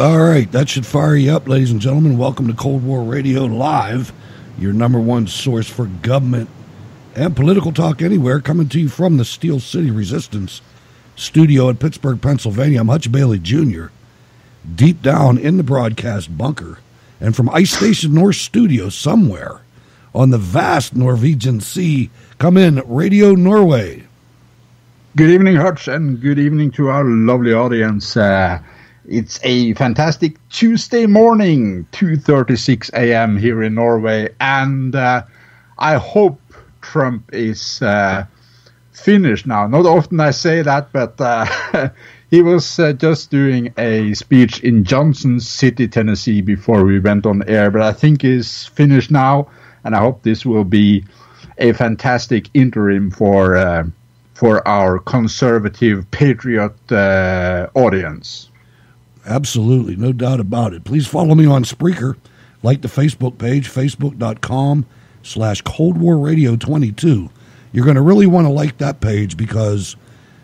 All right, that should fire you up, ladies and gentlemen. Welcome to Cold War Radio Live, your number one source for government and political talk anywhere, coming to you from the Steel City Resistance studio in Pittsburgh, Pennsylvania. I'm Hutch Bailey Jr., deep down in the broadcast bunker, and from Ice Station North Studio somewhere on the vast Norwegian Sea, come in Radio Norway. Good evening, Hutch, and good evening to our lovely audience. It's a fantastic Tuesday morning, 2:36 a.m. here in Norway, and I hope Trump is finished now. Not often I say that, but he was just doing a speech in Johnson City, Tennessee before we went on air, but I think he's finished now, and I hope this will be a fantastic interim for our conservative patriot audience. Absolutely, no doubt about it. Please follow me on Spreaker, like the Facebook page, facebook.com/Cold War Radio 22. You're going to really want to like that page because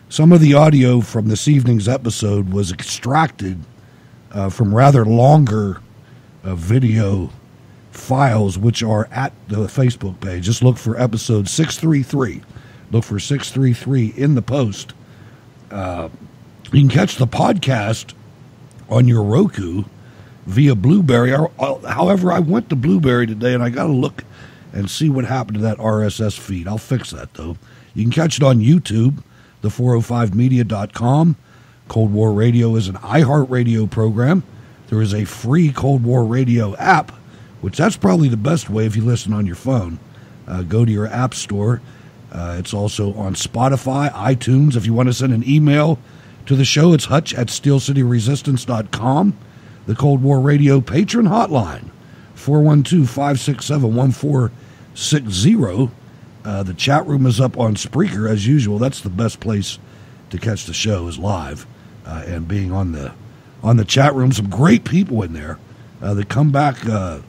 some of the audio from this evening's episode was extracted from rather longer video files, which are at the Facebook page. Just look for episode 633. Look for 633 in the post. You can catch the podcast on your Roku via Blueberry. However, I went to Blueberry today, and I got to look and see what happened to that RSS feed. I'll fix that, though. You can catch it on YouTube, the405media.com. Cold War Radio is an iHeartRadio program. There is a free Cold War Radio app, which that's probably the best way if you listen on your phone. Go to your app store. It's also on Spotify, iTunes. If you want to send an email to the show, it's hutch@steelcityresistance.com. The Cold War Radio Patron Hotline, 412-567-1460. The chat room is up on Spreaker as usual. That's the best place to catch the show is live and being on the chat room. Some great people in there that come back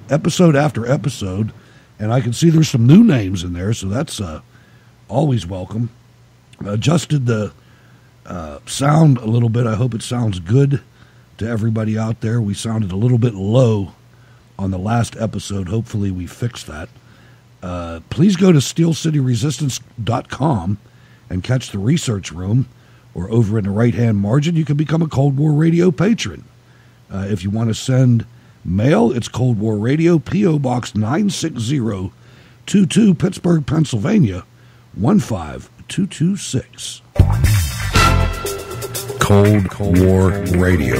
episode after episode, and I can see there's some new names in there, so that's always welcome. Adjusted the sound a little bit. I hope it sounds good to everybody out there. We sounded a little bit low on the last episode. Hopefully we fixed that. Please go to steelcityresistance.com and catch the research room, or over in the right-hand margin, you can become a Cold War Radio patron. If you want to send mail, it's Cold War Radio, P.O. Box 96022, Pittsburgh, Pennsylvania, 15226. Cold War Radio.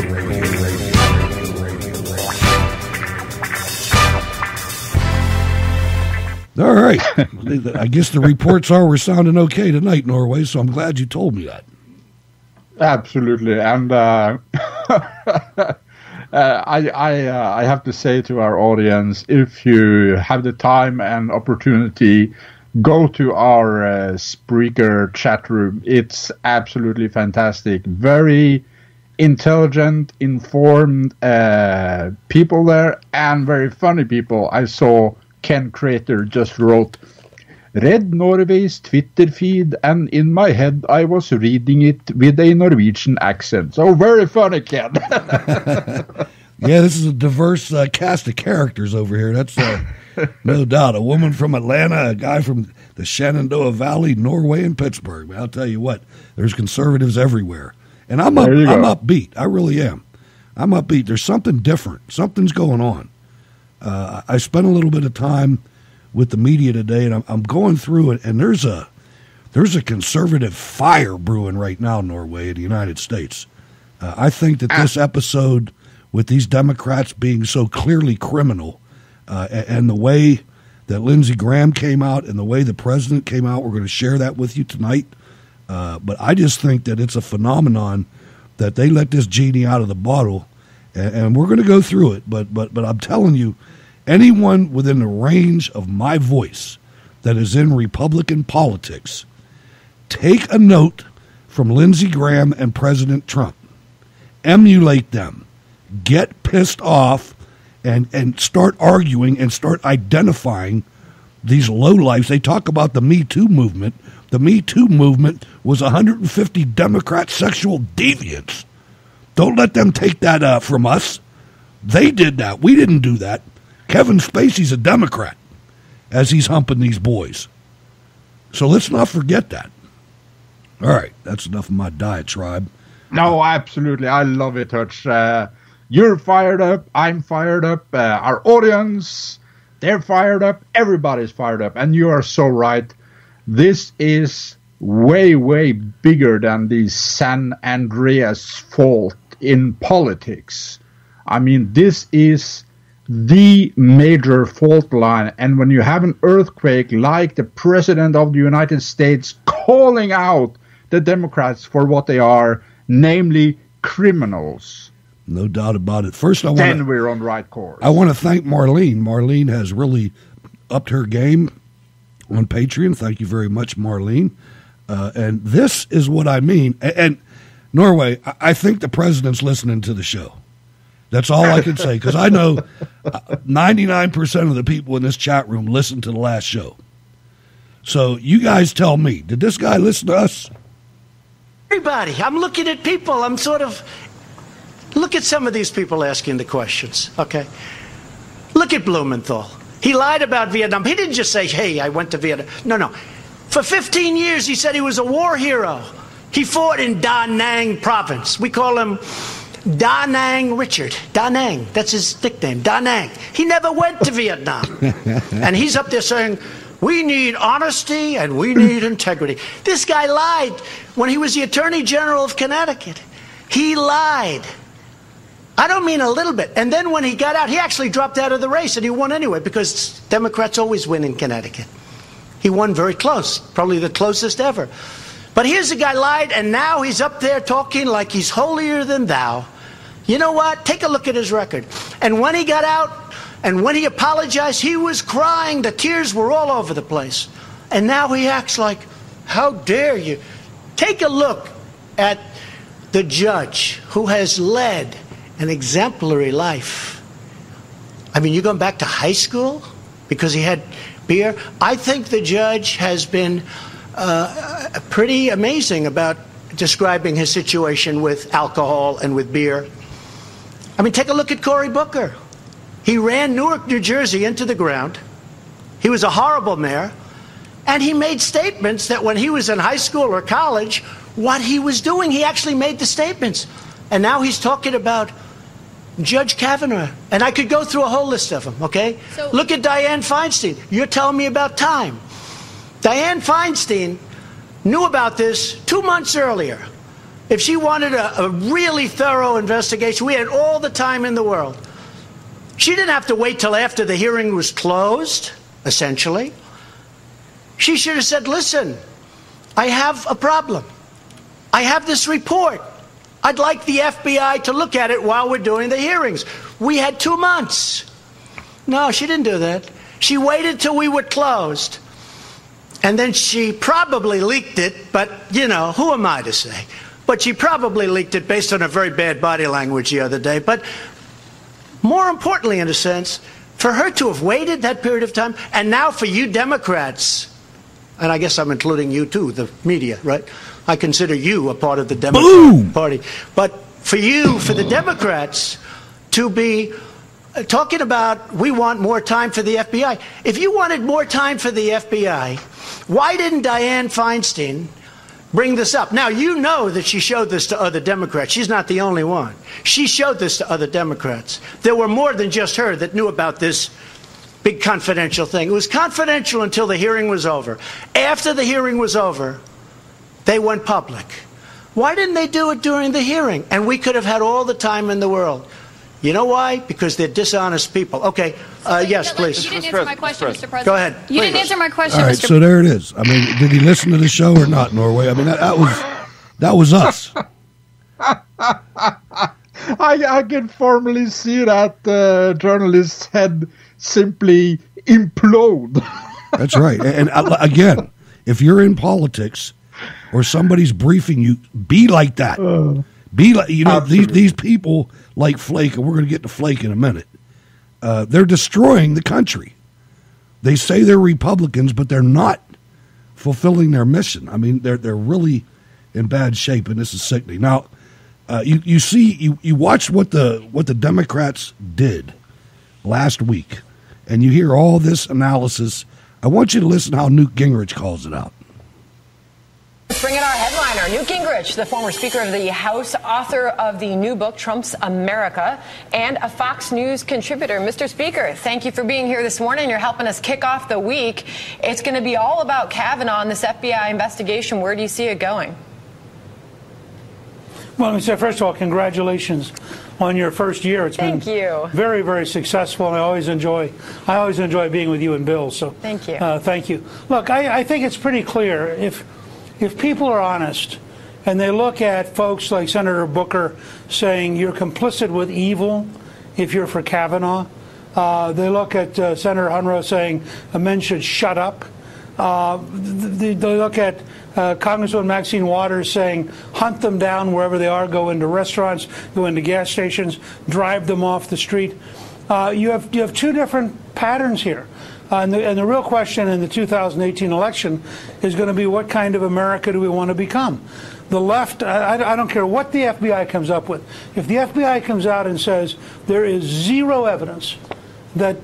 All right. I guess the reports are we're sounding okay tonight, Norway, so I'm glad you told me that. Absolutely. And I have to say to our audience, if you have the time and opportunity, go to our Spreaker chat room. It's absolutely fantastic. Very intelligent, informed people there, and very funny people. I saw Ken Crater just wrote, "Read Norway's Twitter feed, and in my head I was reading it with a Norwegian accent." So very funny, Ken. Yeah, this is a diverse cast of characters over here. That's no doubt. A woman from Atlanta, a guy from the Shenandoah Valley, Norway, and Pittsburgh. I'll tell you what, there's conservatives everywhere. And I'm upbeat. I really am. I'm upbeat. There's something different. Something's going on. I spent a little bit of time with the media today, and I'm going through it, and there's a conservative fire brewing right now in Norway, in the United States. I think that this episode, with these Democrats being so clearly criminal, and the way that Lindsey Graham came out and the way the president came out, we're going to share that with you tonight. But I just think that it's a phenomenon that they let this genie out of the bottle, and we're going to go through it. But I'm telling you, anyone within the range of my voice that is in Republican politics, take a note from Lindsey Graham and President Trump. Emulate them. Get pissed off and start arguing and start identifying these lowlifes. They talk about the Me Too movement. The Me Too movement was 150 Democrat sexual deviants. Don't let them take that from us. They did that. We didn't do that. Kevin Spacey's a Democrat as he's humping these boys. So let's not forget that. All right, that's enough of my diatribe. No, absolutely. I love it, Hutch. You're fired up. I'm fired up. Our audience, they're fired up. Everybody's fired up. And you are so right. This is way, way bigger than the San Andreas fault in politics. I mean, this is the major fault line. And when you have an earthquake like the President of the United States calling out the Democrats for what they are, namely criminals. No doubt about it. First, then we're on the right course. I want to thank Marlene. Marlene has really upped her game on Patreon. Thank you very much, Marlene. And this is what I mean. And Norway, I think the president's listening to the show. That's all I can say, because I know 99% of the people in this chat room listened to the last show. So you guys tell me, did this guy listen to us? Everybody, I'm looking at people. I'm sort of, look at some of these people asking the questions, okay? Look at Blumenthal. He lied about Vietnam. He didn't just say, hey, I went to Vietnam. No. For 15 years, he said he was a war hero. He fought in Da Nang province. We call him Da Nang Richard. Da Nang, that's his nickname, Da Nang. He never went to Vietnam. And he's up there saying, we need honesty and we need integrity. This guy lied when he was the Attorney General of Connecticut. He lied. I don't mean a little bit. And then when he got out, he actually dropped out of the race, and he won anyway, because Democrats always win in Connecticut. He won very close, probably the closest ever. But here's a guy lied, and now he's up there talking like he's holier than thou. You know what? Take a look at his record. And when he got out, and when he apologized, he was crying. The tears were all over the place. And now he acts like, how dare you? Take a look at the judge who has led an exemplary life. I mean, you're going back to high school because he had beer? I think the judge has been pretty amazing about describing his situation with alcohol and with beer. I mean, take a look at Cory Booker. He ran Newark, New Jersey into the ground. He was a horrible mayor. And he made statements that when he was in high school or college, what he was doing, he actually made the statements. And now he's talking about Judge Kavanaugh. And I could go through a whole list of them, okay? So, look at Dianne Feinstein. You're telling me about time. Dianne Feinstein knew about this 2 months earlier. If she wanted a really thorough investigation, we had all the time in the world. She didn't have to wait till after the hearing was closed, essentially. She should have said, listen, I have a problem. I have this report. I'd like the FBI to look at it while we're doing the hearings. We had 2 months. No, she didn't do that. She waited till we were closed. And then she probably leaked it, but, you know, who am I to say? But she probably leaked it based on a very bad body language the other day. But more importantly, in a sense, for her to have waited that period of time, and now for you Democrats, and I guess I'm including you too, the media, right? I consider you a part of the Democratic Party. But for you, for the Democrats, to be talking about we want more time for the FBI. If you wanted more time for the FBI, why didn't Dianne Feinstein bring this up? Now, you know that she showed this to other Democrats. She's not the only one. She showed this to other Democrats. There were more than just her that knew about this big confidential thing. It was confidential until the hearing was over. After the hearing was over, they went public. Why didn't they do it during the hearing? And we could have had all the time in the world. You know why? Because they're dishonest people. Okay, yes, please. You didn't answer my question, Mr. President. Go ahead. You didn't answer my question, All right, Mr. so there it is. I mean, did he listen to the show or not, Norway? I mean, that was us. I can formally see that journalist's head simply implode. That's right. And again, if you're in politics or somebody's briefing you, be like that. Be like, you know, these people like Flake, and we're going to get to Flake in a minute. They're destroying the country. They say they're Republicans, but they're not fulfilling their mission. I mean, they're really in bad shape, and this is sickening. Now, You watch what the Democrats did last week, and you hear all this analysis. I want you to listen how Newt Gingrich calls it out. Let's bring in our headliner, Newt Gingrich, the former Speaker of the House, author of the new book, Trump's America, and a Fox News contributor. Mr. Speaker, thank you for being here this morning. You're helping us kick off the week. It's going to be all about Kavanaugh and this FBI investigation. Where do you see it going? Well, let me say, first of all, congratulations on your first year. It's Thank been you. very, very successful, and I always enjoy being with you and Bill. So thank you. Thank you. Look, I think it's pretty clear if people are honest and they look at folks like Senator Booker saying you're complicit with evil if you're for Kavanaugh, they look at Senator Unruh saying men should shut up. They look at Congresswoman Maxine Waters saying hunt them down wherever they are, go into restaurants, go into gas stations, drive them off the street. You have two different patterns here. And the real question in the 2018 election is going to be what kind of America do we want to become? The left, I don't care what the FBI comes up with. If the FBI comes out and says there is zero evidence that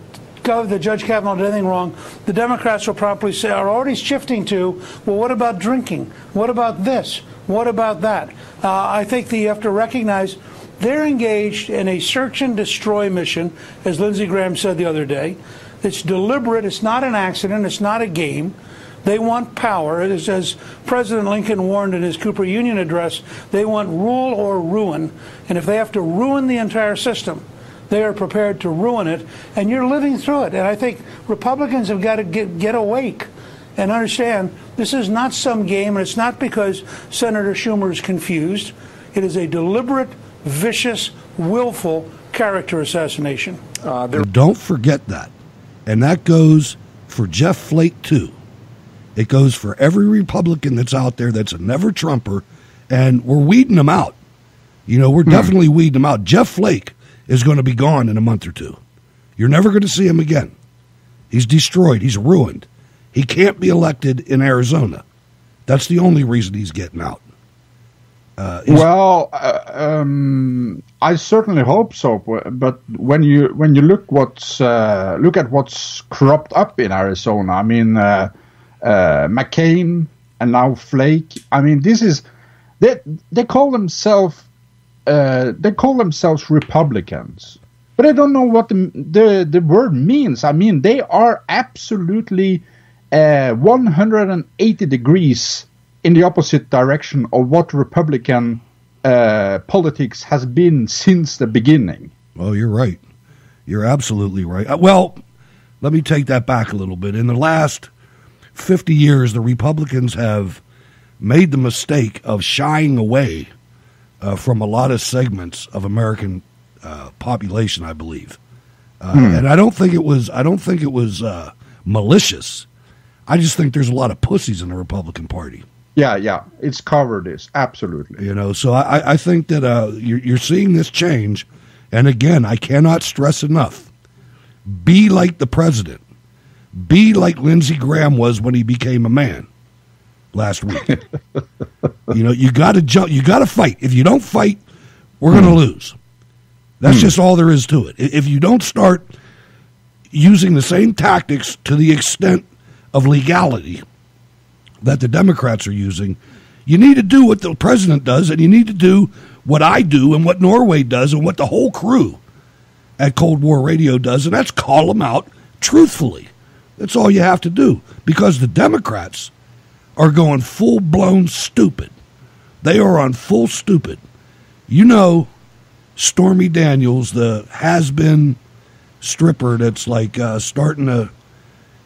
Judge Kavanaugh did anything wrong, the Democrats will promptly say, are already shifting to, well, what about drinking? What about this? What about that? I think that you have to recognize they're engaged in a search and destroy mission, as Lindsey Graham said the other day. It's deliberate. It's not an accident. It's not a game. They want power. It is, as President Lincoln warned in his Cooper Union address, they want rule or ruin. And if they have to ruin the entire system, they are prepared to ruin it. And you're living through it. And I think Republicans have got to get awake and understand this is not some game. And it's not because Senator Schumer is confused. It is a deliberate, vicious, willful character assassination. Don't forget that. And that goes for Jeff Flake, too. It goes for every Republican that's out there that's a never-Trumper, and we're weeding them out. You know, we're definitely weeding them out. Jeff Flake is going to be gone in a month or two. You're never going to see him again. He's destroyed. He's ruined. He can't be elected in Arizona. That's the only reason he's getting out. I certainly hope so. But when you look at what's cropped up in Arizona, I mean, McCain and now Flake. I mean, this is they call themselves Republicans, but I don't know what the word means. I mean, they are absolutely 180 degrees in the opposite direction of what Republican politics has been since the beginning. Oh, you're right. You're absolutely right. Well, let me take that back a little bit. In the last 50 years, the Republicans have made the mistake of shying away from a lot of segments of American population, I believe. And I don't think it was malicious. I just think there's a lot of pussies in the Republican Party. Yeah, it's cowardice, absolutely. You know, so I think that you're seeing this change, and again, I cannot stress enough: be like the president, be like Lindsey Graham was when he became a man last week. You know, you got to jump, you got to fight. If you don't fight, we're going to lose. That's just all there is to it. If you don't start using the same tactics to the extent of legality that the Democrats are using, you need to do what the president does, and you need to do what I do and what Norway does and what the whole crew at Cold War Radio does, and that's call them out truthfully. That's all you have to do, because the Democrats are going full-blown stupid. They are on full stupid. You know, Stormy Daniels, the has-been stripper that's like starting to,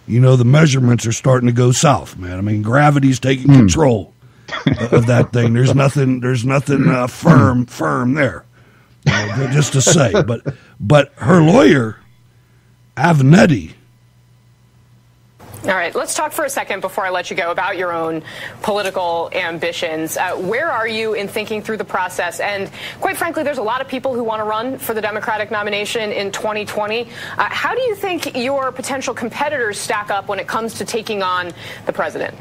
you know, the measurements are starting to go south, man. I mean, gravity's taking control of that thing. There's nothing firm there, you know, just to say. But her lawyer, Avenatti. All right, let's talk for a second before I let you go about your own political ambitions. Where are you in thinking through the process? And quite frankly, there's a lot of people who want to run for the Democratic nomination in 2020. How do you think your potential competitors stack up when it comes to taking on the president?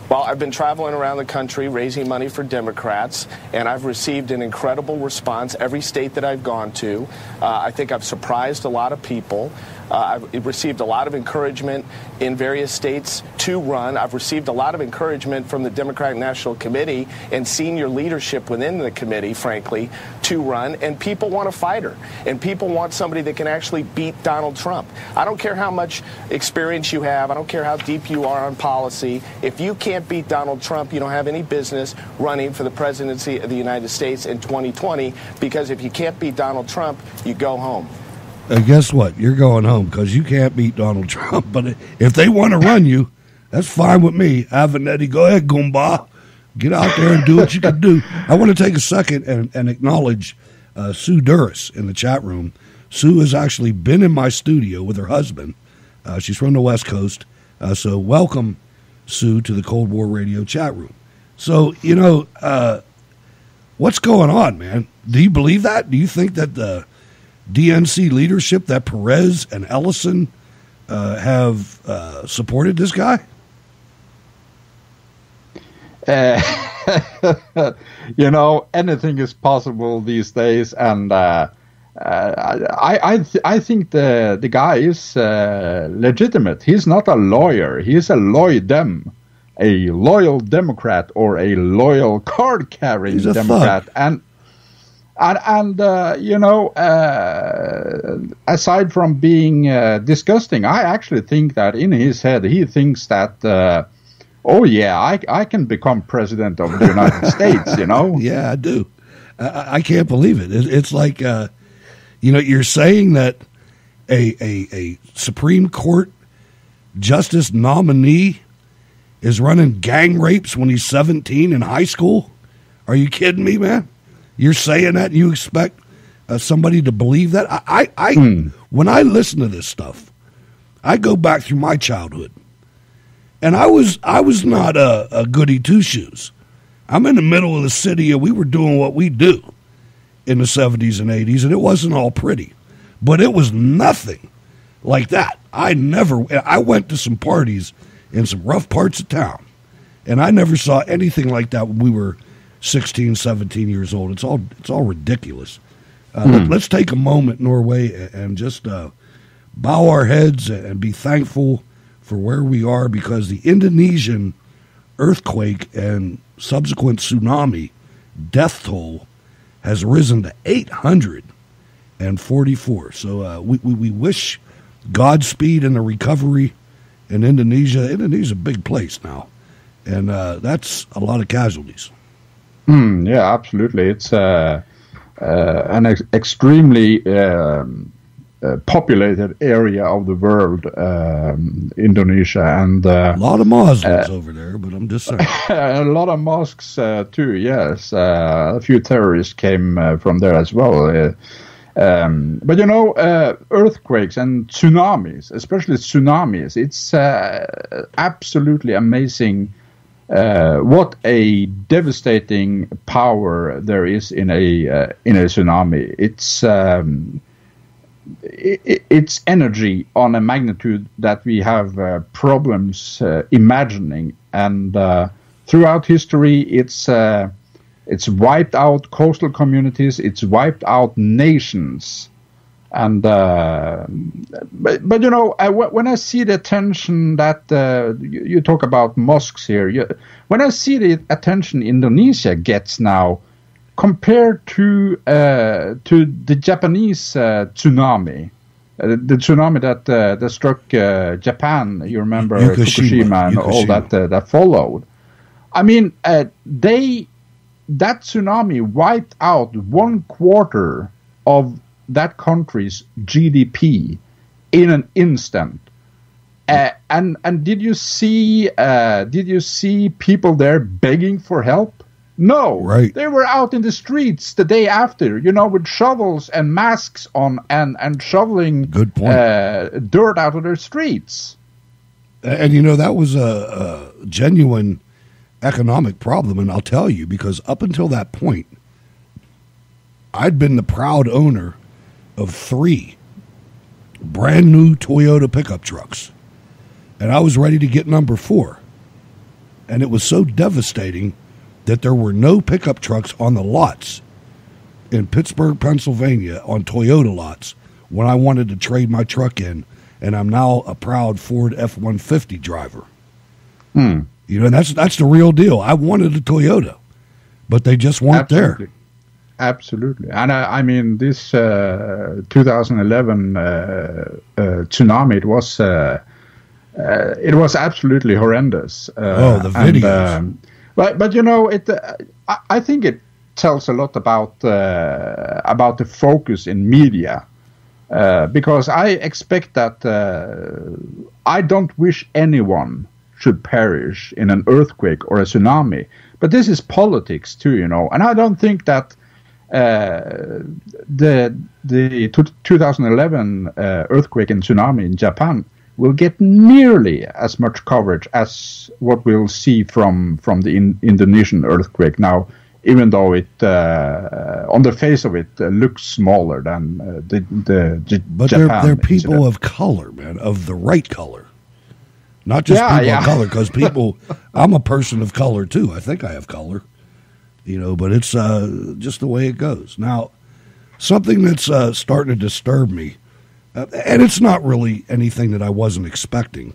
Well, I've been traveling around the country raising money for Democrats, and I've received an incredible response every state that I've gone to. I think I've surprised a lot of people. I've received a lot of encouragement in various states to run. I've received a lot of encouragement from the Democratic National Committee and senior leadership within the committee, frankly, to run. And people want a fighter. And people want somebody that can actually beat Donald Trump. I don't care how much experience you have. I don't care how deep you are on policy. If you can't beat Donald Trump, you don't have any business running for the presidency of the United States in 2020. Because if you can't beat Donald Trump, you go home. Guess what? You're going home because you can't beat Donald Trump. But if they want to run you, that's fine with me. Avenatti, go ahead, Goomba. Get out there and do what you can do. I want to take a second and acknowledge Sue Duras in the chat room. Sue has actually been in my studio with her husband. She's from the West Coast. So welcome, Sue, to the Cold War Radio chat room. So, what's going on, man? Do you believe that? Do you think that the DNC leadership, that Perez and Ellison have supported this guy? Anything is possible these days, and I think the guy is legitimate. He's not a lawyer. He's a loydem, a loyal Democrat or a loyal card-carrying Democrat, thug. Aside from being disgusting, I actually think that in his head he thinks that, I can become president of the United States, Yeah, I do. I can't believe it. It's like, you're saying that a Supreme Court justice nominee is running gang rapes when he's 17 in high school? Are you kidding me, man? You're saying that and you expect somebody to believe that? When I listen to this stuff, I go back through my childhood, and I was not a goody two shoes. I'm in the middle of the city, and we were doing what we do in the 70s and 80s, and it wasn't all pretty, but it was nothing like that. I went to some parties in some rough parts of town, and I never saw anything like that when we were 16, 17 years old. It's all ridiculous. Let's take a moment, Norway, and just bow our heads and be thankful for where we are, because the Indonesian earthquake and subsequent tsunami death toll has risen to 844. So we wish Godspeed in the recovery in Indonesia. Indonesia's a big place now, and that's a lot of casualties. Yeah, absolutely. It's an extremely populated area of the world, Indonesia, and a lot of Muslims over there. But I'm just saying, a lot of mosques too. Yes, a few terrorists came from there as well. But earthquakes and tsunamis, especially tsunamis, it's absolutely amazing. What a devastating power there is in a tsunami. It's energy on a magnitude that we have problems imagining, and throughout history, it's wiped out coastal communities, it's wiped out nations. And when I see the attention that you talk about mosques here, when I see the attention Indonesia gets now compared to the Japanese tsunami, the tsunami that struck Japan, you remember Fukushima and all that followed. I mean, that tsunami wiped out 1/4 of that country's GDP in an instant. And did you see people there begging for help? No, right. They were out in the streets the day after, with shovels and masks on and shoveling dirt out of their streets. And that was a genuine economic problem, and I'll tell you, because up until that point, I'd been the proud owner of 3 brand new Toyota pickup trucks, and I was ready to get number 4. And it was so devastating that there were no pickup trucks on the lots in Pittsburgh, Pennsylvania, on Toyota lots when I wanted to trade my truck in, and I'm now a proud Ford F-150 driver. You know, and that's the real deal. I wanted a Toyota, but they just weren't there. Absolutely. And I mean, this 2011 tsunami, it was absolutely horrendous. The videos. But you know, I think it tells a lot about the focus in media, because I expect that I don't wish anyone should perish in an earthquake or a tsunami, but this is politics too, you know. And I don't think that the 2011 earthquake and tsunami in Japan will get nearly as much coverage as what we'll see from the Indonesian earthquake now, even though it on the face of it looks smaller than but Japan. They're people of color, man, of the right color, not just people of color. Because I'm a person of color too. I think I have color, you know. But it's just the way it goes. Now, something that's starting to disturb me, and it's not really anything that I wasn't expecting,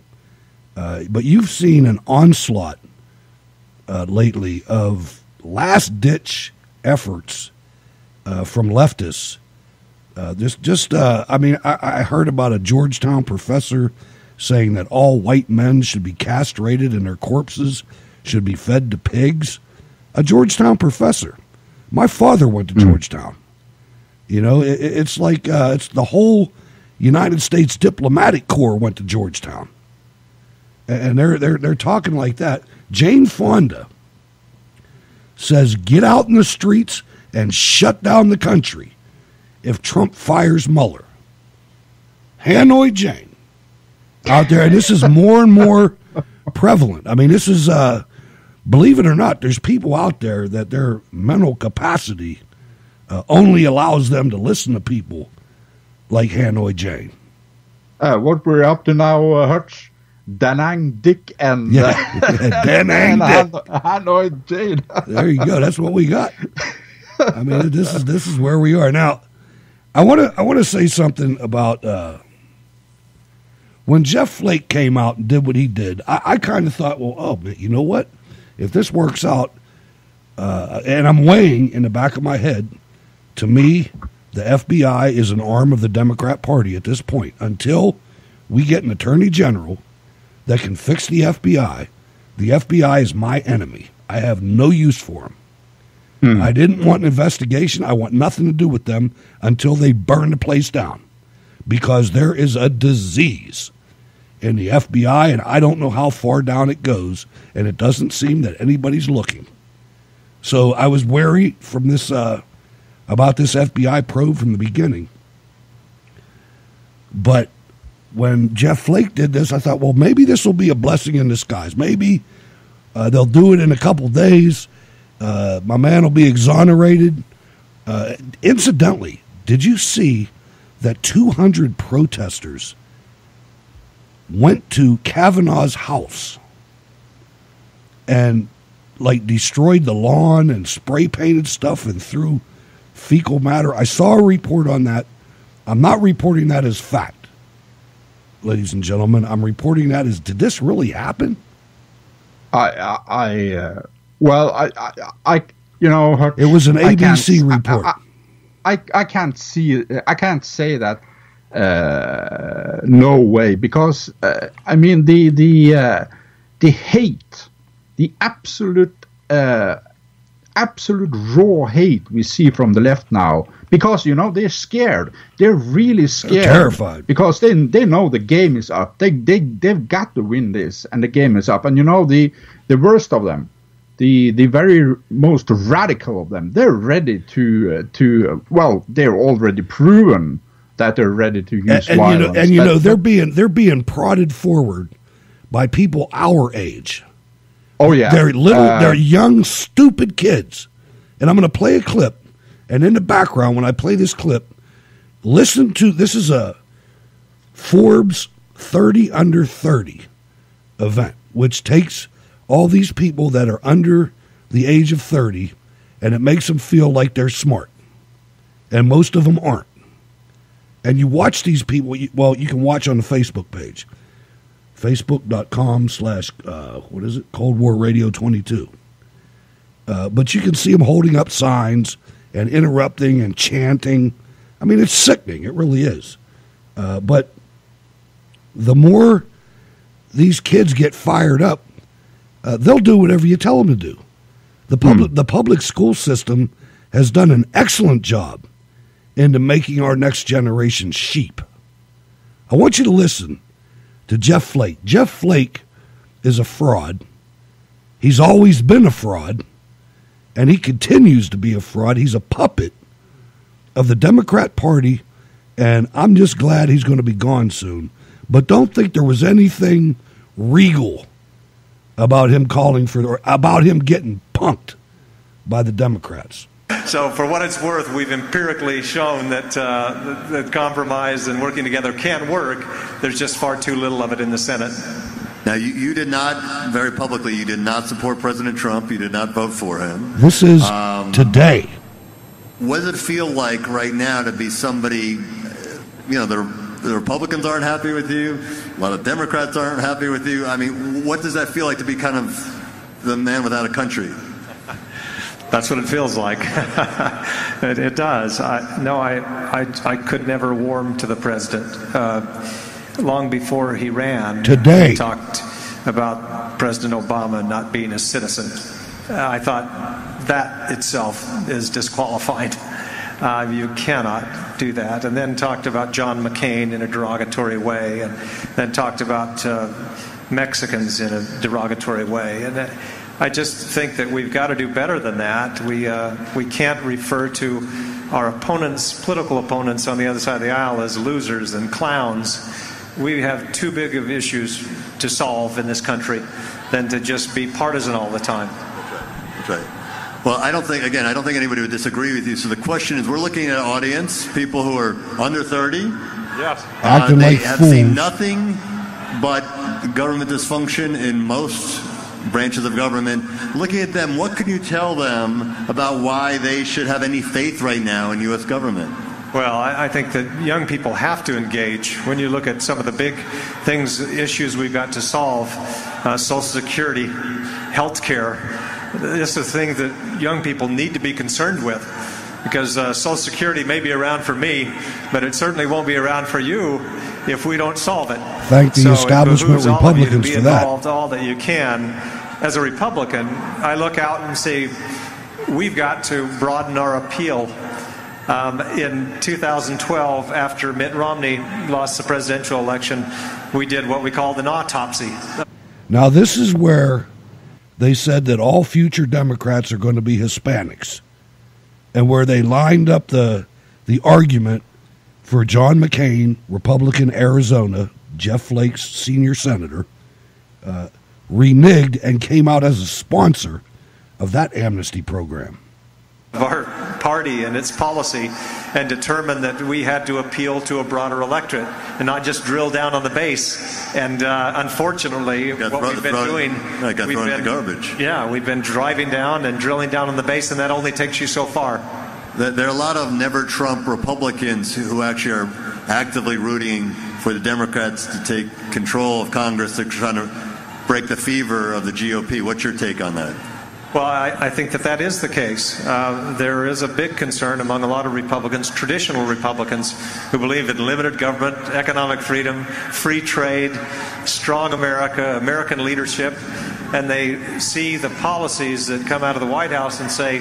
but you've seen an onslaught lately of last-ditch efforts from leftists. I heard about a Georgetown professor saying that all white men should be castrated and their corpses should be fed to pigs. A Georgetown professor. My father went to Georgetown. You know, it's like it's the whole United States Diplomatic Corps went to Georgetown, and they're talking like that. Jane Fonda says, get out in the streets and shut down the country if Trump fires Mueller. Hanoi Jane out there, and this is more and more prevalent. I mean, this is, believe it or not, there's people out there that their mental capacity only allows them to listen to people like Hanoi Jane. What we're up to now, Hutch? Da Nang Dick and Da Nang Dick. Hanoi Jane. There you go. That's what we got. I mean, this is where we are now. I want to say something about when Jeff Flake came out and did what he did. I kind of thought, well, oh man, you know what? If this works out, and I'm weighing in the back of my head, to me, the FBI is an arm of the Democrat Party at this point. Until we get an attorney general that can fix the FBI is my enemy. I have no use for them. I didn't want an investigation. I want nothing to do with them until they burn the place down, because there is a disease in the FBI, and I don't know how far down it goes, and it doesn't seem that anybody's looking. So I was wary from this about this FBI probe from the beginning. But when Jeff Flake did this, I thought, well, maybe this will be a blessing in disguise. Maybe they'll do it in a couple days. My man will be exonerated. Incidentally, did you see that 200 protesters went to Kavanaugh's house and like destroyed the lawn and spray painted stuff and threw fecal matter? I saw a report on that. I'm not reporting that as fact, ladies and gentlemen. I'm reporting that as, did this really happen? I you know, it was an ABC report. I can't see. I can't say that. No way, because I mean the hate, the absolute raw hate we see from the left now, because you know they're scared. They're really scared. They're terrified, because they know the game is up. They've got to win this, and the game is up. And you know the worst of them, the very most radical of them, they're ready to well, they're already proven that they're ready to use violence. And you know they're being prodded forward by people our age. Oh yeah, they're young, stupid kids. And I'm going to play a clip. And in the background, when I play this clip, listen to, this is a Forbes 30 under 30 event, which takes all these people that are under the age of 30, and it makes them feel like they're smart. And most of them aren't. And you watch these people, well, you can watch on the Facebook page, facebook.com/ Cold War Radio 22. But you can see them holding up signs and interrupting and chanting. I mean, it's sickening. It really is. But the more these kids get fired up, they'll do whatever you tell them to do. The public school system has done an excellent job into making our next generation sheep. I want you to listen to Jeff Flake. Jeff Flake is a fraud. He's always been a fraud, and he continues to be a fraud. He's a puppet of the Democrat Party, and I'm just glad he's going to be gone soon. But don't think there was anything regal about him about him getting punked by the Democrats. So for what it's worth, we've empirically shown that that compromise and working together can work. There's just far too little of it in the Senate. Now, you did not, very publicly, you did not support President Trump. You did not vote for him. This is today. What does it feel like right now to be somebody, the Republicans aren't happy with you, a lot of Democrats aren't happy with you. I mean, what does that feel like to be kind of the man without a country? That's what it feels like. It does. I could never warm to the president. Long before he ran, today, he talked about President Obama not being a citizen. I thought that itself is disqualifying. You cannot do that. And then talked about John McCain in a derogatory way, and then talked about Mexicans in a derogatory way. And I just think that we've got to do better than that. We can't refer to our opponents, political opponents on the other side of the aisle, as losers and clowns. We have too big of issues to solve in this country than to just be partisan all the time. That's right. Well, I don't think anybody would disagree with you. So the question is, we're looking at an audience, people who are under 30. Yes. Acting they like have fools. seen nothing but government dysfunction in most branches of government. Looking at them, what can you tell them about why they should have any faith right now in U.S. government? Well, I think that young people have to engage. When you look at some of the big issues we've got to solve, Social Security, health care, this is a thing that young people need to be concerned with, because Social Security may be around for me, but it certainly won't be around for you if we don't solve it. Thank the establishment Republicans for that. Involved all that you can. As a Republican, I look out and say we've got to broaden our appeal. In 2012, after Mitt Romney lost the presidential election, we did what we called an autopsy. Now, this is where they said that all future Democrats are going to be Hispanics, and where they lined up the argument for John McCain, Republican Arizona, Jeff Flake's senior senator, reneged and came out as a sponsor of that amnesty program. Of our party and its policy, and determined that we had to appeal to a broader electorate and not just drill down on the base. And unfortunately, what we've been doing, garbage. Yeah, we've been driving down and drilling down on the base, and that only takes you so far. There are a lot of never Trump Republicans who actually are actively rooting for the Democrats to take control of Congress. They're trying to break the fever of the GOP. What's your take on that? Well, I think that is the case. There is a big concern among a lot of Republicans, traditional Republicans, who believe in limited government, economic freedom, free trade, strong America, American leadership, and they see the policies that come out of the White House and say,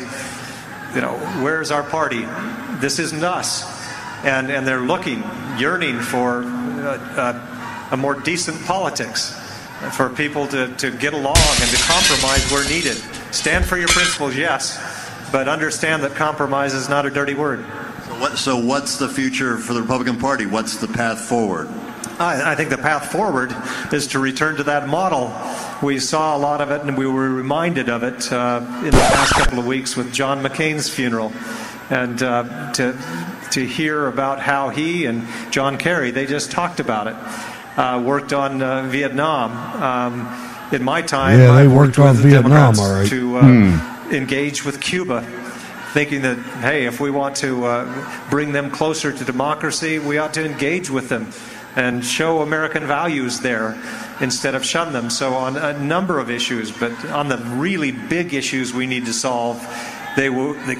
where's our party? This isn't us. And they're yearning for a more decent politics, for people to get along and to compromise where needed. Stand for your principles, yes, but understand that compromise is not a dirty word. So what's the future for the Republican Party? What's the path forward? I think the path forward is to return to that model. We saw a lot of it, and we were reminded of it in the past couple of weeks with John McCain's funeral. And to hear about how he and John Kerry, they just talked about it, worked on Vietnam, In my time, Yeah, they I worked on with Vietnam, Democrats all right. to engage with Cuba, thinking that, hey, if we want to bring them closer to democracy, we ought to engage with them and show American values there instead of shun them. So on a number of issues, but on the really big issues we need to solve, they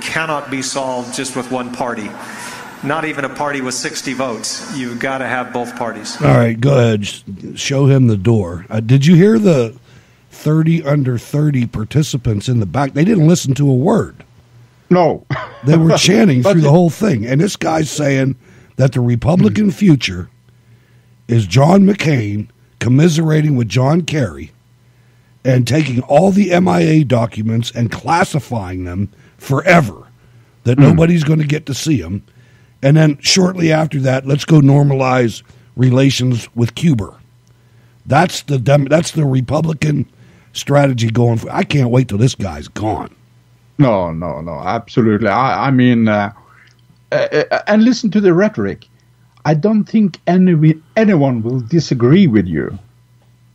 cannot be solved just with one party. Not even a party with 60 votes. You've got to have both parties. All right, go ahead. Show him the door. Did you hear the 30 under 30 participants in the back? They didn't listen to a word. No. They were chanting through the whole thing. And this guy's saying that the Republican future is John McCain commiserating with John Kerry and taking all the MIA documents and classifying them forever, that nobody's going to get to see them. And then shortly after that, let's go normalize relations with Cuba. That's the Republican strategy going for. I can't wait till this guy's gone. No, absolutely. I mean, and listen to the rhetoric. I don't think anyone will disagree with you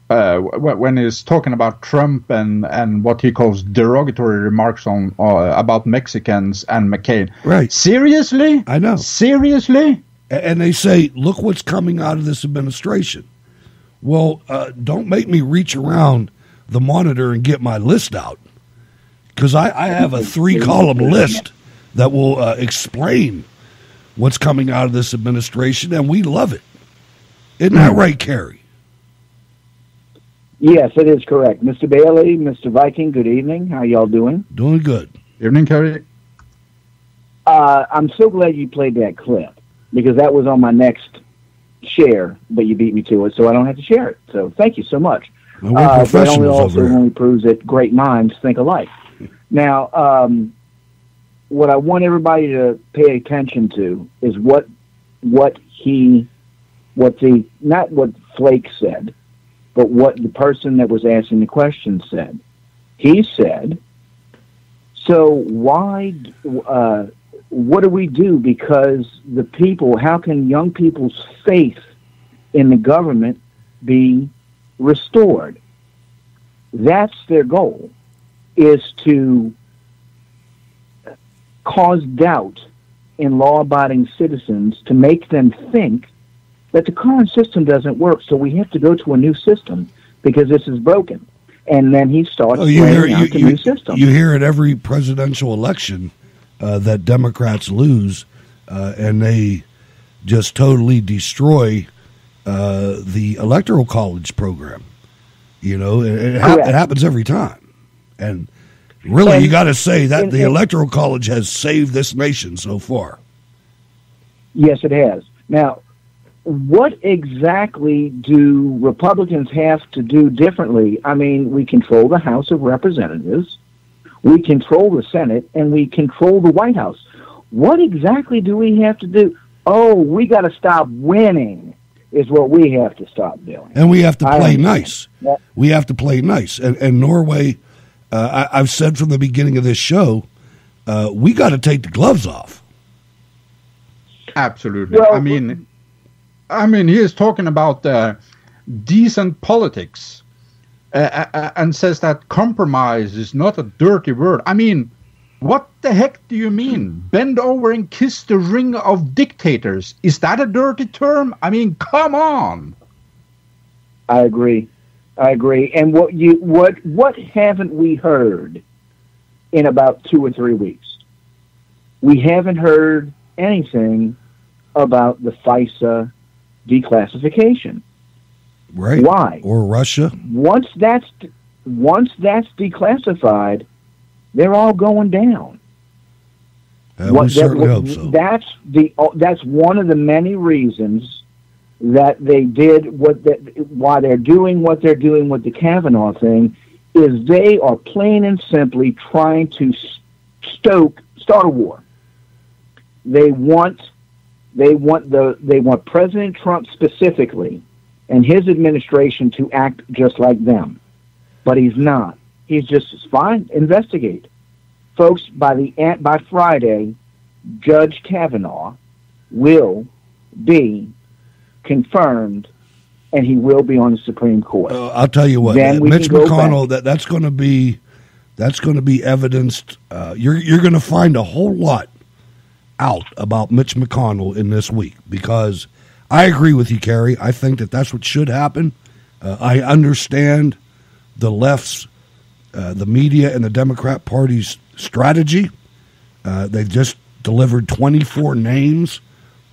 when he's talking about Trump and what he calls derogatory remarks on about Mexicans and McCain. Right. Seriously? I know. Seriously? And they say, look what's coming out of this administration. Well, don't make me reach around the monitor and get my list out, because I have a 3-column list that will explain what's coming out of this administration, and we love it. Isn't that right, Kerry? Yes, it is correct. Mr. Bailey, Mr. Viking, good evening. How y'all doing? Doing good. Evening, Kerry. I'm so glad you played that clip, because that was on my next share, but you beat me to it, so I don't have to share it. So thank you so much. Well, we're professionals over here. Only proves that great minds think alike. Now, what I want everybody to pay attention to is not what Flake said, but what the person that was asking the question said. He said, so why, what do we do? Because the people, how can young people's faith in the government be restored? That's their goal, is to cause doubt in law-abiding citizens, to make them think that the current system doesn't work, so we have to go to a new system because this is broken. And then he starts laying out the new system. You hear at every presidential election that Democrats lose, and they just totally destroy the Electoral College program. You know, it happens every time. And really, you got to say that the Electoral College has saved this nation so far. Yes, it has. Now, what exactly do Republicans have to do differently? I mean, we control the House of Representatives, we control the Senate, and we control the White House. What exactly do we have to do? Oh, we got to stop winning is what we have to stop doing. And we have to play nice. We have to play nice. And Norway, I've said from the beginning of this show, we got to take the gloves off. Absolutely. Well, I mean, he is talking about decent politics and says that compromise is not a dirty word. I mean, what the heck do you mean? Bend over and kiss the ring of dictators. Is that a dirty term? I mean, come on. I agree. And what haven't we heard in about 2 or 3 weeks? We haven't heard anything about the FISA declassification. Right. Why? Or Russia. Once that's declassified, they're all going down. We certainly hope so. That's one of the many reasons that they did why they're doing what they're doing with the Kavanaugh thing, is they are plain and simply trying to start a war. They want President Trump specifically and his administration to act just like them. But he's not. He's just fine. Investigate, folks. By Friday, Judge Kavanaugh will be confirmed and he will be on the Supreme Court. I'll tell you what, Mitch McConnell. That's going to be evidenced. You're going to find a whole lot out about Mitch McConnell in this week, because I agree with you, Kerry. I think that's what should happen. I understand the left's, the media and the Democrat Party's strategy. They've just delivered 24 names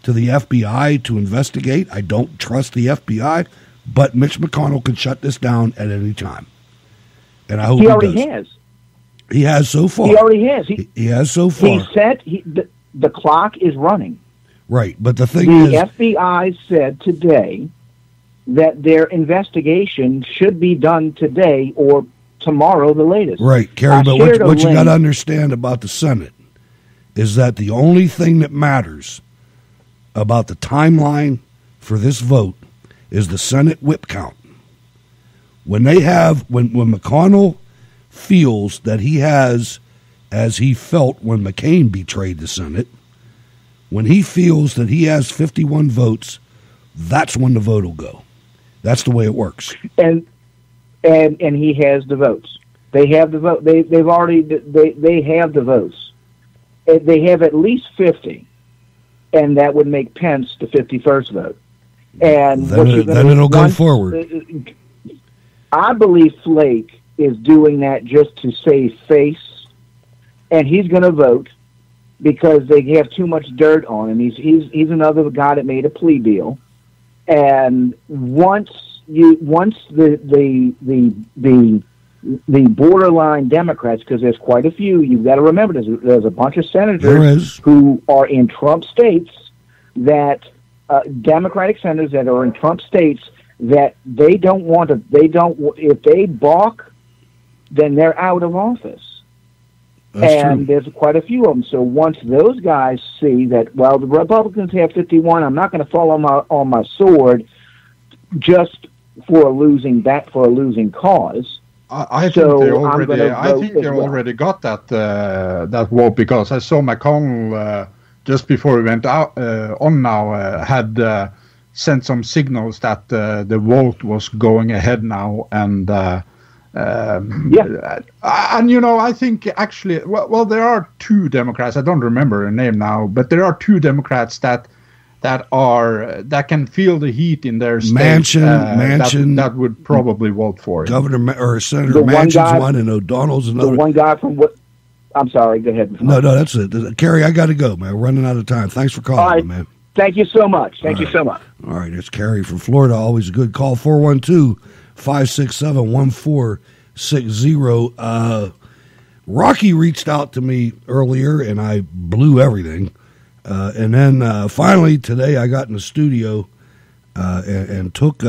to the FBI to investigate. I don't trust the FBI, but Mitch McConnell can shut this down at any time. And I hope he already has. He has so far. He already has. He has so far. He said the clock is running. Right, but the thing is, the FBI said today that their investigation should be done today or tomorrow, the latest. Right, Kerry. But what you got to understand about the Senate is that the only thing that matters about the timeline for this vote is the Senate whip count. When McConnell feels that he has, as he felt when McCain betrayed the Senate, when he feels that he has 51 votes, that's when the vote will go. That's the way it works. And he has the votes. They have the vote. They have the votes. They have at least 50. And that would make Pence the 51st vote. And then it'll go forward. I believe Flake is doing that just to save face, and he's going to vote because they have too much dirt on him. He's another guy that made a plea deal, and once the borderline Democrats, because there's quite a few, you've got to remember there's a bunch of senators who are in Trump states that Democratic senators that are in Trump states that if they balk, then they're out of office. And there's quite a few of them. So once those guys see that, well, the Republicans have 51, I'm not going to fall on my sword just for a losing cause. I think they already got that vote, because I saw McConnell just before we went out had sent some signals that the vote was going ahead now, and I think actually, well, there are two Democrats. I don't remember her name now, but there are two Democrats that can feel the heat in their state. Manchin that would probably vote for it. Governor or Senator Manchin's one, and O'Donnell's another. The one guy from what? I'm sorry. Go ahead. No, that's it. Kerry, I got to go, man. We're running out of time. Thanks for calling, man. Thank you so much. Thank you so much. All right, it's Kerry from Florida. Always a good call. 412-567-1460. Rocky reached out to me earlier, and I blew everything. And then finally today I got in the studio and took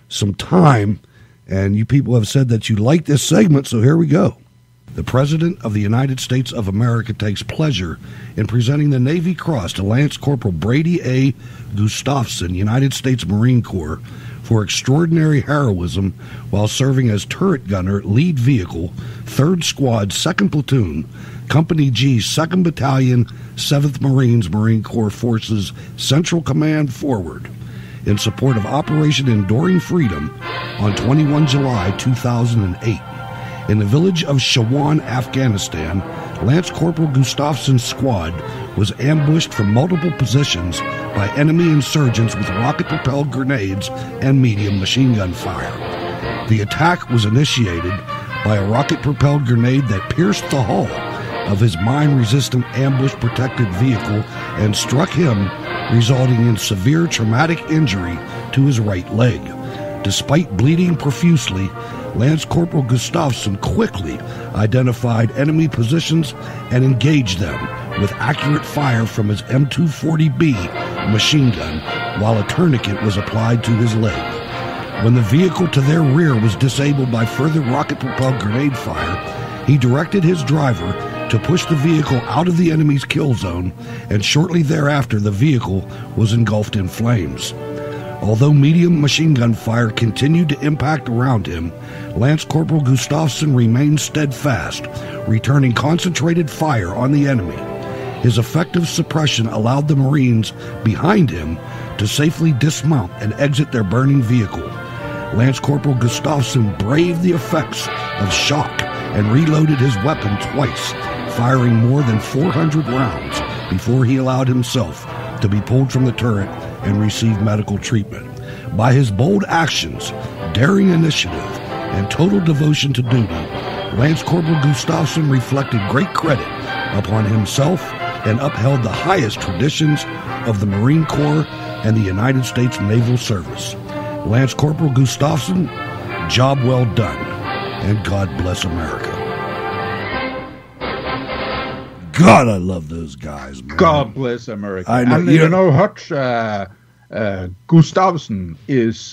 some time, and you people have said that you like this segment, so here we go. The President of the United States of America takes pleasure in presenting the Navy Cross to Lance Corporal Brady A. Gustafson, United States Marine Corps, for extraordinary heroism while serving as turret gunner, lead vehicle, 3rd Squad, 2nd Platoon, Company G, 2nd Battalion, 7th Marines, Marine Corps Forces, Central Command Forward, in support of Operation Enduring Freedom on 21 July 2008. In the village of Shawan, Afghanistan, Lance Corporal Gustafson's squad was ambushed from multiple positions by enemy insurgents with rocket-propelled grenades and medium machine gun fire. The attack was initiated by a rocket-propelled grenade that pierced the hull of his mine-resistant ambush-protected vehicle and struck him, resulting in severe traumatic injury to his right leg. Despite bleeding profusely, Lance Corporal Gustafson quickly identified enemy positions and engaged them with accurate fire from his M240B machine gun while a tourniquet was applied to his leg. When the vehicle to their rear was disabled by further rocket-propelled grenade fire, he directed his driver to push the vehicle out of the enemy's kill zone, and shortly thereafter the vehicle was engulfed in flames. Although medium machine gun fire continued to impact around him, Lance Corporal Gustafson remained steadfast, returning concentrated fire on the enemy. His effective suppression allowed the Marines behind him to safely dismount and exit their burning vehicle. Lance Corporal Gustafsson braved the effects of shock and reloaded his weapon twice, firing more than 400 rounds before he allowed himself to be pulled from the turret and receive medical treatment. By his bold actions, daring initiative, and total devotion to duty, Lance Corporal Gustafsson reflected great credit upon himself and upheld the highest traditions of the Marine Corps and the United States Naval Service. Lance Corporal Gustafsson, job well done, and God bless America. God, I love those guys, man. God bless America. I know, and you know, Hutch, Gustafsson is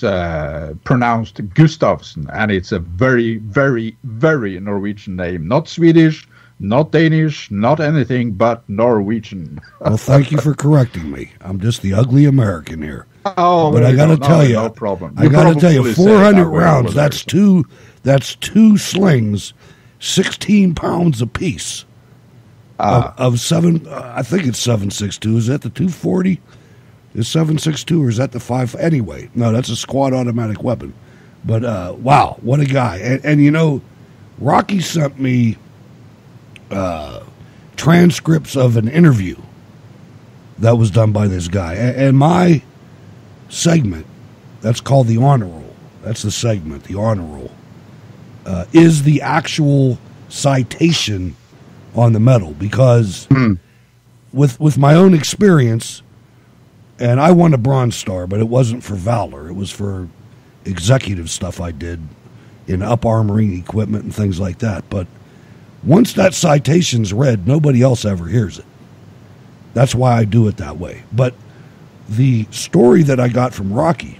pronounced Gustafsson, and it's a very, very, very Norwegian name. Not Swedish, not Danish, not anything but Norwegian. Well, thank you for correcting me. I'm just the ugly American here. Oh, but I got to tell you, no problem. I got to tell you, 400 rounds. That's two slings, 16 pounds apiece. Of seven, I think it's 7.62. Is that the 240? Is 7.62 or is that the 5? Anyway, no, that's a squad automatic weapon. But wow, what a guy! And you know, Rocky sent me transcripts of an interview that was done by this guy, and my segment, that's called the honor roll. That's the segment, the honor roll, is the actual citation on the medal, because with my own experience, and I won a Bronze Star, but it wasn't for valor. It was for executive stuff I did in up-armoring equipment and things like that. But once that citation's read, nobody else ever hears it. That's why I do it that way. But the story that I got from Rocky,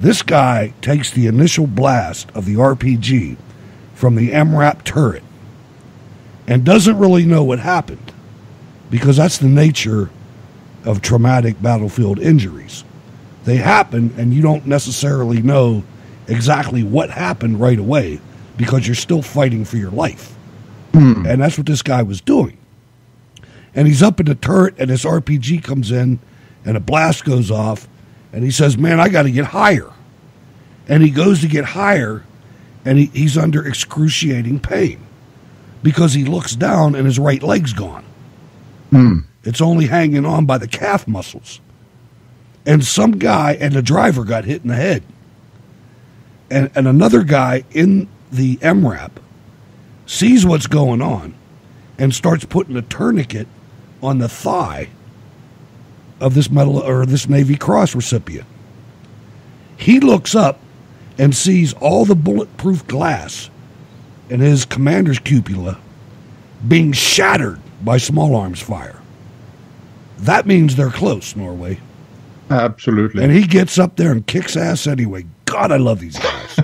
this guy takes the initial blast of the RPG from the MRAP turret and doesn't really know what happened, because that's the nature of traumatic battlefield injuries. They happen, and you don't necessarily know exactly what happened right away because you're still fighting for your life. And that's what this guy was doing. And he's up in the turret, and this RPG comes in, and a blast goes off, and he says, man, I got to get higher. And he goes to get higher, and he's under excruciating pain, because he looks down and his right leg's gone. It's only hanging on by the calf muscles. And some guy, and the driver got hit in the head. And another guy in the MRAP sees what's going on and starts putting a tourniquet on the thigh of this medal or this Navy Cross recipient. He looks up and sees all the bulletproof glass in his commander's cupola being shattered by small arms fire. That means they're close, Norway. Absolutely. And he gets up there and kicks ass anyway. God, I love these guys.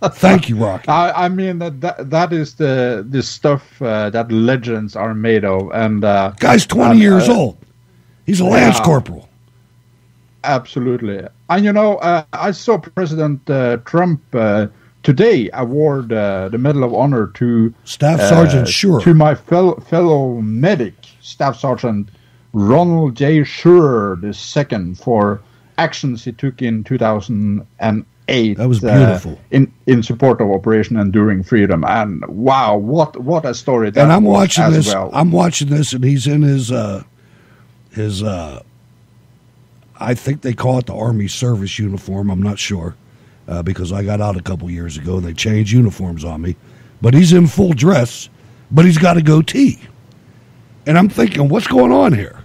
Thank you, Rocky. I mean, that is the stuff that legends are made of. And guy's 20 years old. He's a Lance Corporal. Absolutely. And, you know, I saw President Trump today award the Medal of Honor to Staff Sergeant Shure, to my fellow medic, Staff Sergeant Ronald J. Shure II, for actions he took in 2008. That was beautiful. In support of Operation Enduring Freedom. And wow, what a story that and I'm was watching as this. well. I'm watching this, and he's in his I think they call it the Army service uniform. I'm not sure, because I got out a couple years ago and they changed uniforms on me. But he's in full dress, but he's got a goatee. And I'm thinking, what's going on here?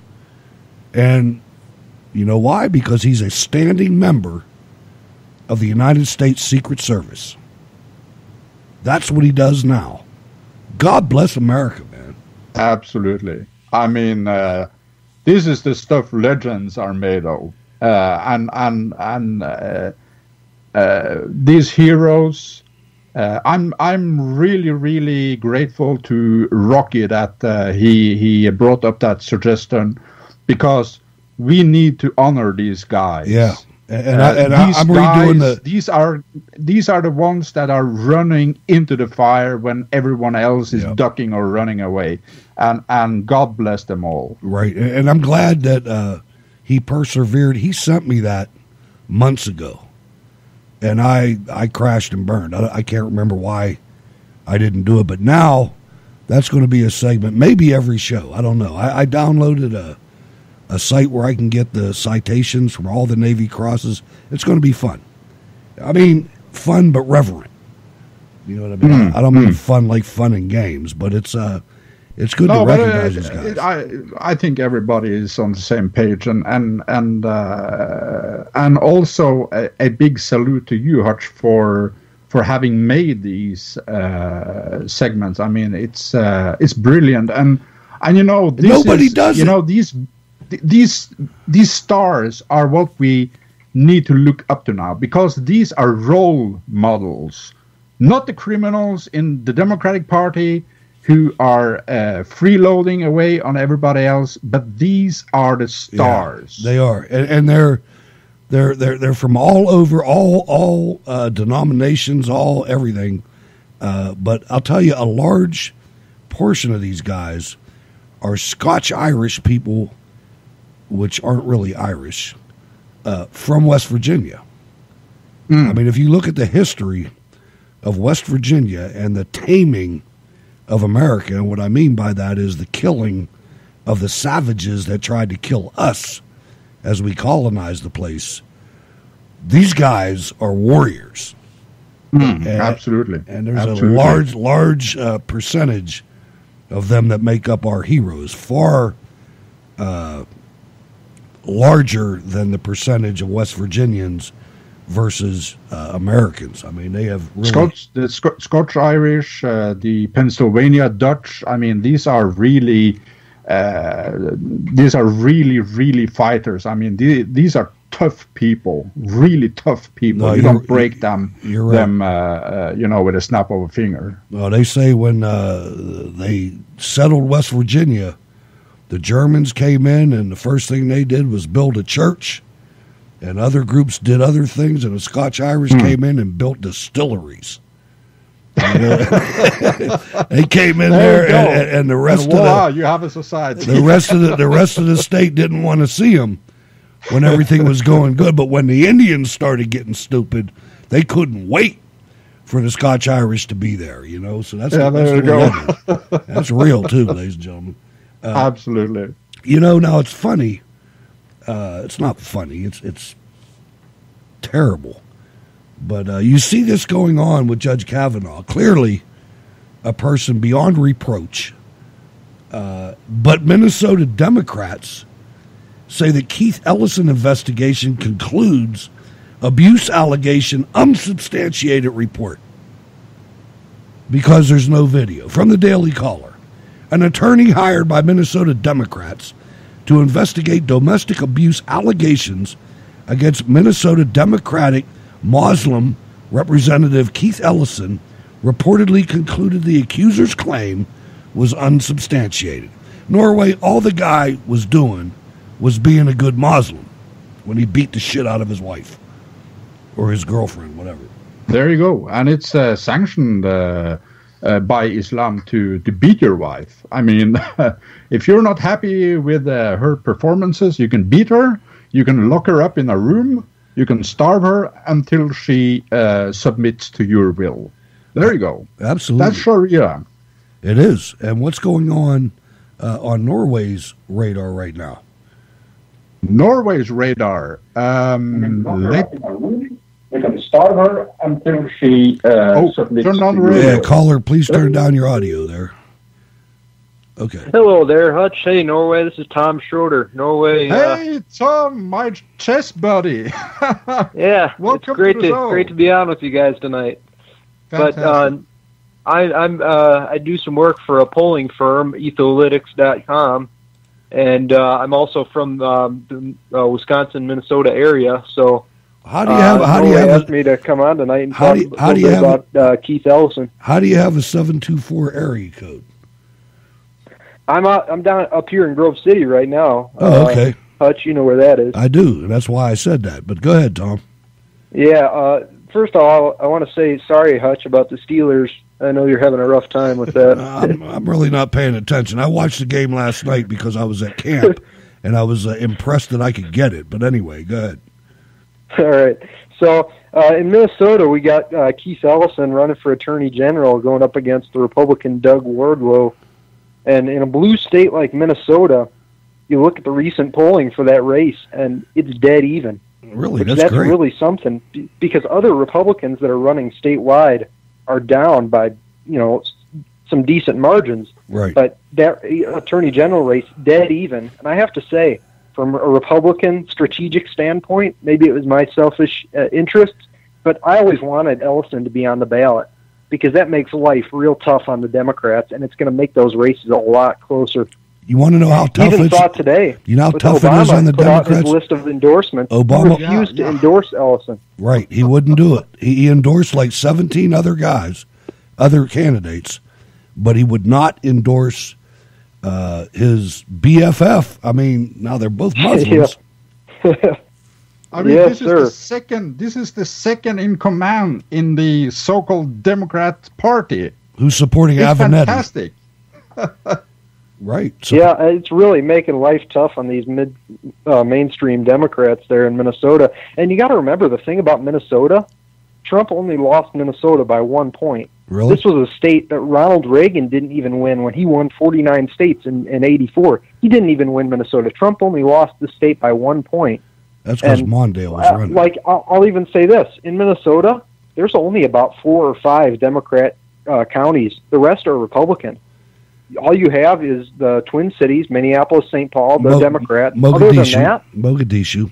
And you know why? Because he's a standing member of the United States Secret Service. That's what he does now. God bless America, man. Absolutely. I mean, this is the stuff legends are made of, and these heroes. I'm really grateful to Rocky that he brought up that suggestion, because we need to honor these guys. Yeah. I'm redoing these are the ones that are running into the fire when everyone else is ducking or running away, and God bless them all. Right, and I'm glad that he persevered. He sent me that months ago, and I crashed and burned. I can't remember why I didn't do it, but now that's going to be a segment, maybe every show. I don't know. I downloaded a site where I can get the citations from all the Navy crosses. It's going to be fun. I mean, fun but reverent. You know what I mean? I don't mean fun like fun and games, but it's good to recognize these guys. I think everybody is on the same page, and also a big salute to you, Hutch, for having made these segments. I mean, it's brilliant, and you know, nobody does. You know, these stars are what we need to look up to now, because these are role models, not the criminals in the Democratic Party who are freeloading away on everybody else, but these are the stars. Yeah, they are, and they're from all over, all denominations, all everything. But I'll tell you, a large portion of these guys are Scotch-Irish people, which aren't really Irish, from West Virginia. I mean, if you look at the history of West Virginia and the taming of America, and what I mean by that is the killing of the savages that tried to kill us as we colonized the place, these guys are warriors. Absolutely. And there's a large percentage of them that make up our heroes, far larger than the percentage of West Virginians versus Americans. I mean, they have really... Scotch-Irish, the Pennsylvania Dutch. I mean, these are really really fighters. I mean, these are tough people, really tough people. No, you don't break them, right. You know, with a snap of a finger. Well, they say when they settled West Virginia, the Germans came in, and the first thing they did was build a church, and other groups did other things, and the Scotch-Irish came in and built distilleries. They came in there, and the rest you have a society. The rest of the state didn't want to see them when everything was going good. But when the Indians started getting stupid, they couldn't wait for the Scotch-Irish to be there. You know, so that's that's real too, ladies and gentlemen. Absolutely. You know, now it's funny. It's not funny. It's terrible. But you see this going on with Judge Kavanaugh. Clearly a person beyond reproach. But Minnesota Democrats say the Keith Ellison investigation concludes abuse allegation unsubstantiated report because there's no video. From the Daily Caller. An attorney hired by Minnesota Democrats to investigate domestic abuse allegations against Minnesota Democratic Muslim Representative Keith Ellison reportedly concluded the accuser's claim was unsubstantiated. Norway, all the guy was doing was being a good Muslim when he beat the shit out of his wife or his girlfriend, whatever. There you go. And it's sanctioned by Islam to beat your wife. I mean, if you're not happy with her performances, you can beat her, you can lock her up in a room, you can starve her until she submits to your will. There you go. Absolutely. That's Sharia. It is. And what's going on Norway's radar right now? Norway's radar. We can starve her until she submits turn on to the radio. Yeah, caller, please turn down your audio there. Okay. Hello there, Hutch. Hey, Norway. This is Tom Schroeder. Norway. Hey, Tom, my chess buddy. Yeah, welcome it's great to the show. Great to be on with you guys tonight. Fantastic. But I do some work for a polling firm, etholytics.com, and I'm also from the Wisconsin, Minnesota area. So how do you asked me to come on tonight and talk about Keith Ellison. How do you have a 724 area code? I'm down up here in Grove City right now. Oh, okay. Hutch, you know where that is. I do, and that's why I said that. But go ahead, Tom. Yeah, first of all, I want to say sorry, Hutch, about the Steelers. I know you're having a rough time with that. I'm really not paying attention. I watched the game last night because I was at camp, and I was impressed that I could get it. But anyway, go ahead. All right. So in Minnesota, we got Keith Ellison running for Attorney General going up against the Republican Doug Wardlow. And in a blue state like Minnesota, you look at the recent polling for that race, and it's dead even. Really, that's great. Really something, because other Republicans that are running statewide are down by, some decent margins. Right. But that Attorney General race, dead even. And I have to say, from a Republican strategic standpoint, maybe it was my selfish interest, but I always wanted Ellison to be on the ballot, because that makes life real tough on the Democrats, and it's going to make those races a lot closer. You want to know how tough Even thought today. You know how tough Obama it is on the put out Democrats? his list of endorsements. Obama He refused to endorse Ellison. Right. He wouldn't do it. He endorsed like 17 other guys, other candidates, but he would not endorse his BFF. I mean, now they're both Muslims. I mean, Yes, this is the second in command in the so-called Democrat Party. Who's supporting It's Avenatti. fantastic. Right. So, Yeah, it's really making life tough on these mainstream Democrats there in Minnesota. And you got to remember, the thing about Minnesota, Trump only lost Minnesota by 1 point. Really? This was a state that Ronald Reagan didn't even win when he won 49 states in 84. He didn't even win Minnesota. Trump only lost the state by 1 point. That's because Mondale was running. Like, I'll even say this. In Minnesota, there's only about 4 or 5 Democrat counties. The rest are Republican. All you have is the Twin Cities, Minneapolis, St. Paul, they're Democrat. Other than that, Mogadishu.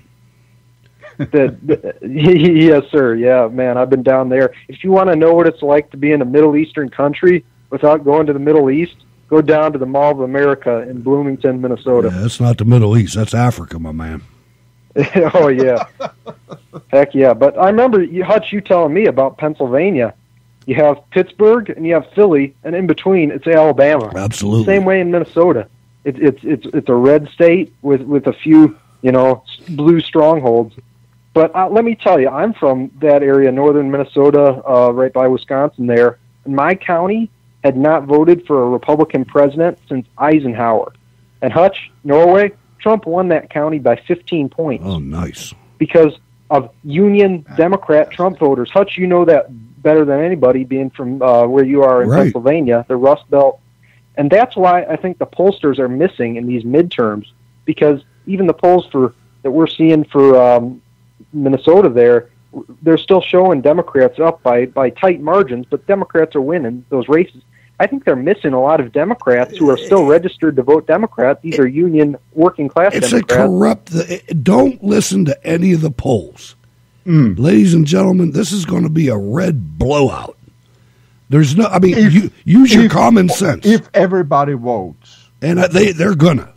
Yes, sir. Yeah, man, I've been down there. If you want to know what it's like to be in a Middle Eastern country without going to the Middle East, go down to the Mall of America in Bloomington, Minnesota. Yeah, that's not the Middle East. That's Africa, my man. Oh, yeah. Heck yeah. But I remember, Hutch, you telling me about Pennsylvania. You have Pittsburgh and you have Philly, and in between it's Alabama. Absolutely. Same way in Minnesota. It's a red state with a few blue strongholds. But let me tell you, I'm from that area, northern Minnesota, right by Wisconsin there. And my county had not voted for a Republican president since Eisenhower. And Hutch, Norway, Trump won that county by 15 points. Oh, nice. Because of Union Democrat Trump voters. Hutch, you know that better than anybody, being from where you are in Pennsylvania, the Rust Belt. And that's why I think the pollsters are missing in these midterms, because even the polls that we're seeing for Minnesota they're still showing Democrats up by tight margins, but Democrats are winning those races. I think they're missing a lot of Democrats who are still registered to vote Democrat. These are union working class Democrats. It's a corrupt... Don't listen to any of the polls. Ladies and gentlemen, this is going to be a red blowout. There's no... I mean, use your common sense. If everybody votes. And they're going to.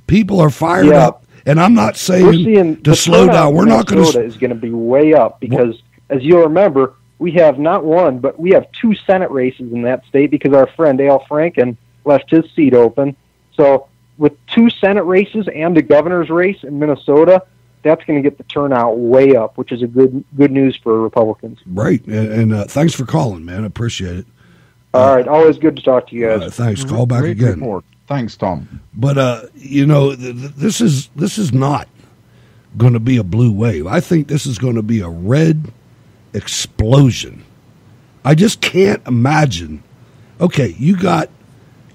People are fired up. And I'm not saying to slow down. We're not going to... Minnesota is going to be way up because, as you'll remember, we have not one, but we have 2 Senate races in that state because our friend Al Franken left his seat open. So with 2 Senate races and a governor's race in Minnesota, that's going to get the turnout way up, which is a good news for Republicans. Right. And thanks for calling, man. I appreciate it. All right. Always good to talk to you guys. Thanks. Call back Great again. report. Thanks, Tom. But, this is not going to be a blue wave. I think this is going to be a red explosion. I just can't imagine. Okay, you got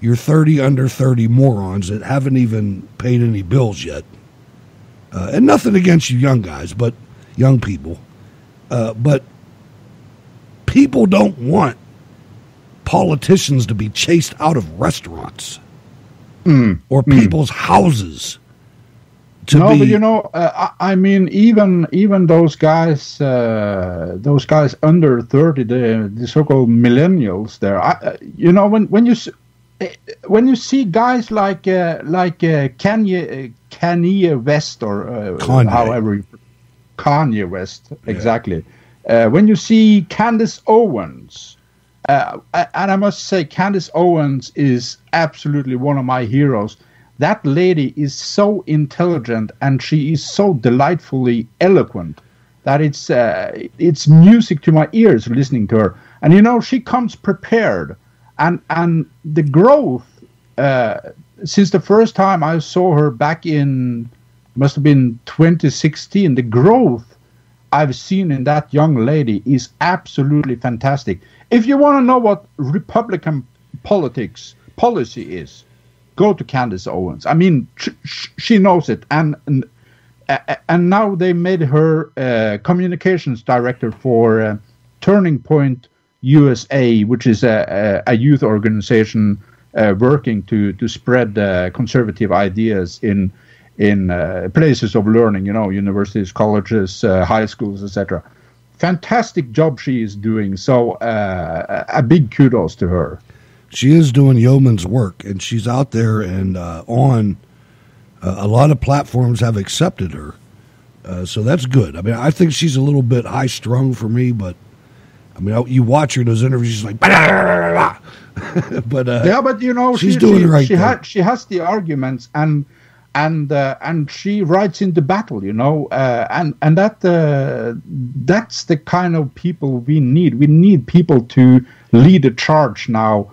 your 30 under 30 morons that haven't even paid any bills yet. And nothing against you young guys, but young people. But people don't want politicians to be chased out of restaurants or people's houses. But I mean, even those guys under 30, the so-called millennials there. When you see guys like Kanye West or Kanye West, exactly. When you see Candace Owens, and I must say Candace Owens is absolutely one of my heroes. that lady is so intelligent and she is so delightfully eloquent that it's music to my ears listening to her. And you know, she comes prepared, and the growth since the first time I saw her back in, must have been 2016, the growth I've seen in that young lady is absolutely fantastic. If you want to know what Republican policy is, go to Candace Owens. I mean, she knows it, and now they made her communications director for Turning Point USA, which is a youth organization working to spread conservative ideas in places of learning, you know, universities, colleges, high schools, etc. Fantastic job she is doing. So a big kudos to her. She is doing yeoman's work, and she's out there and on a lot of platforms have accepted her. So that's good. I mean, I think she's a little bit high strung for me, but I mean, you watch her in those interviews, she's like, but yeah, but you know, she's doing the right thing. She has the arguments, and she rides into battle, you know, and that's the kind of people we need. We need people to lead the charge now.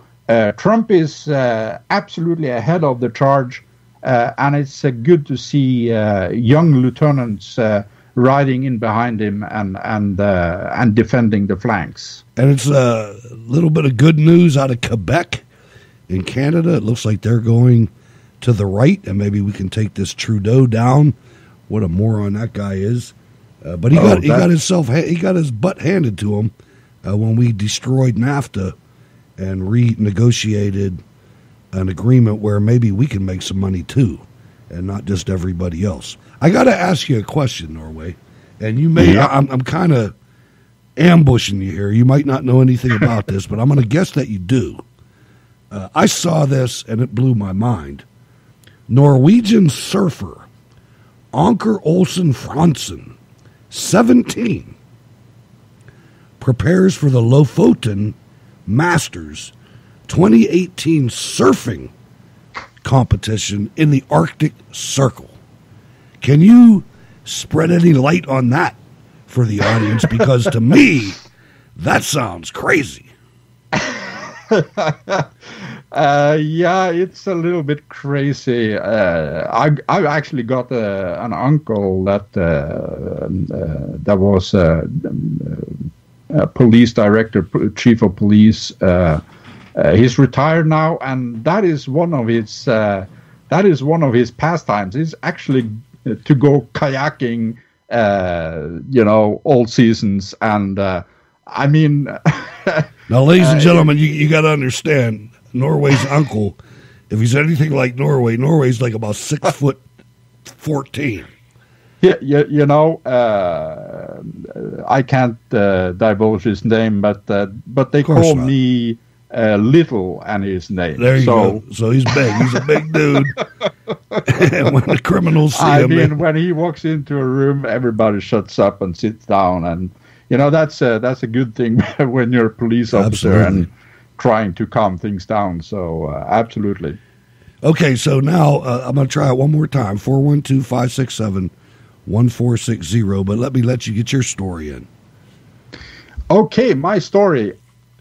Trump is absolutely ahead of the charge, and it's good to see young lieutenants riding in behind him and defending the flanks. And it's a little bit of good news out of Quebec in Canada. It looks like they're going to the right, and maybe we can take this Trudeau down. What a moron that guy is! But he got his butt handed to him when we destroyed NAFTA and renegotiated an agreement where maybe we can make some money too, and not just everybody else. I got to ask you a question, Norway, and you may. Yeah. I'm kind of ambushing you here. You might not know anything about this, but I'm going to guess that you do. I saw this and it blew my mind. Norwegian surfer Anker Olsen Fransen, 17, prepares for the Lofoten Masters 2018 surfing competition in the Arctic Circle. Can you spread any light on that for the audience? Because to me, that sounds crazy. Yeah, it's a little bit crazy. I've actually got an uncle that was a police director, chief of police. He's retired now, and that is one of his pastimes. Is actually to go kayaking, all seasons, and I mean. Now, ladies and gentlemen, you got to understand, Norway's uncle, if he's anything like Norway's like about 6'14". Yeah, I can't divulge his name, but they call me Little and his name. There you go. So he's big. He's a big dude. And when the criminals see him, when he walks into a room, everybody shuts up and sits down, and that's a good thing when you're a police officer and trying to calm things down. So absolutely. Okay, so now I'm going to try it one more time. 412-567-1460. But let me let you get your story in. Okay, my story.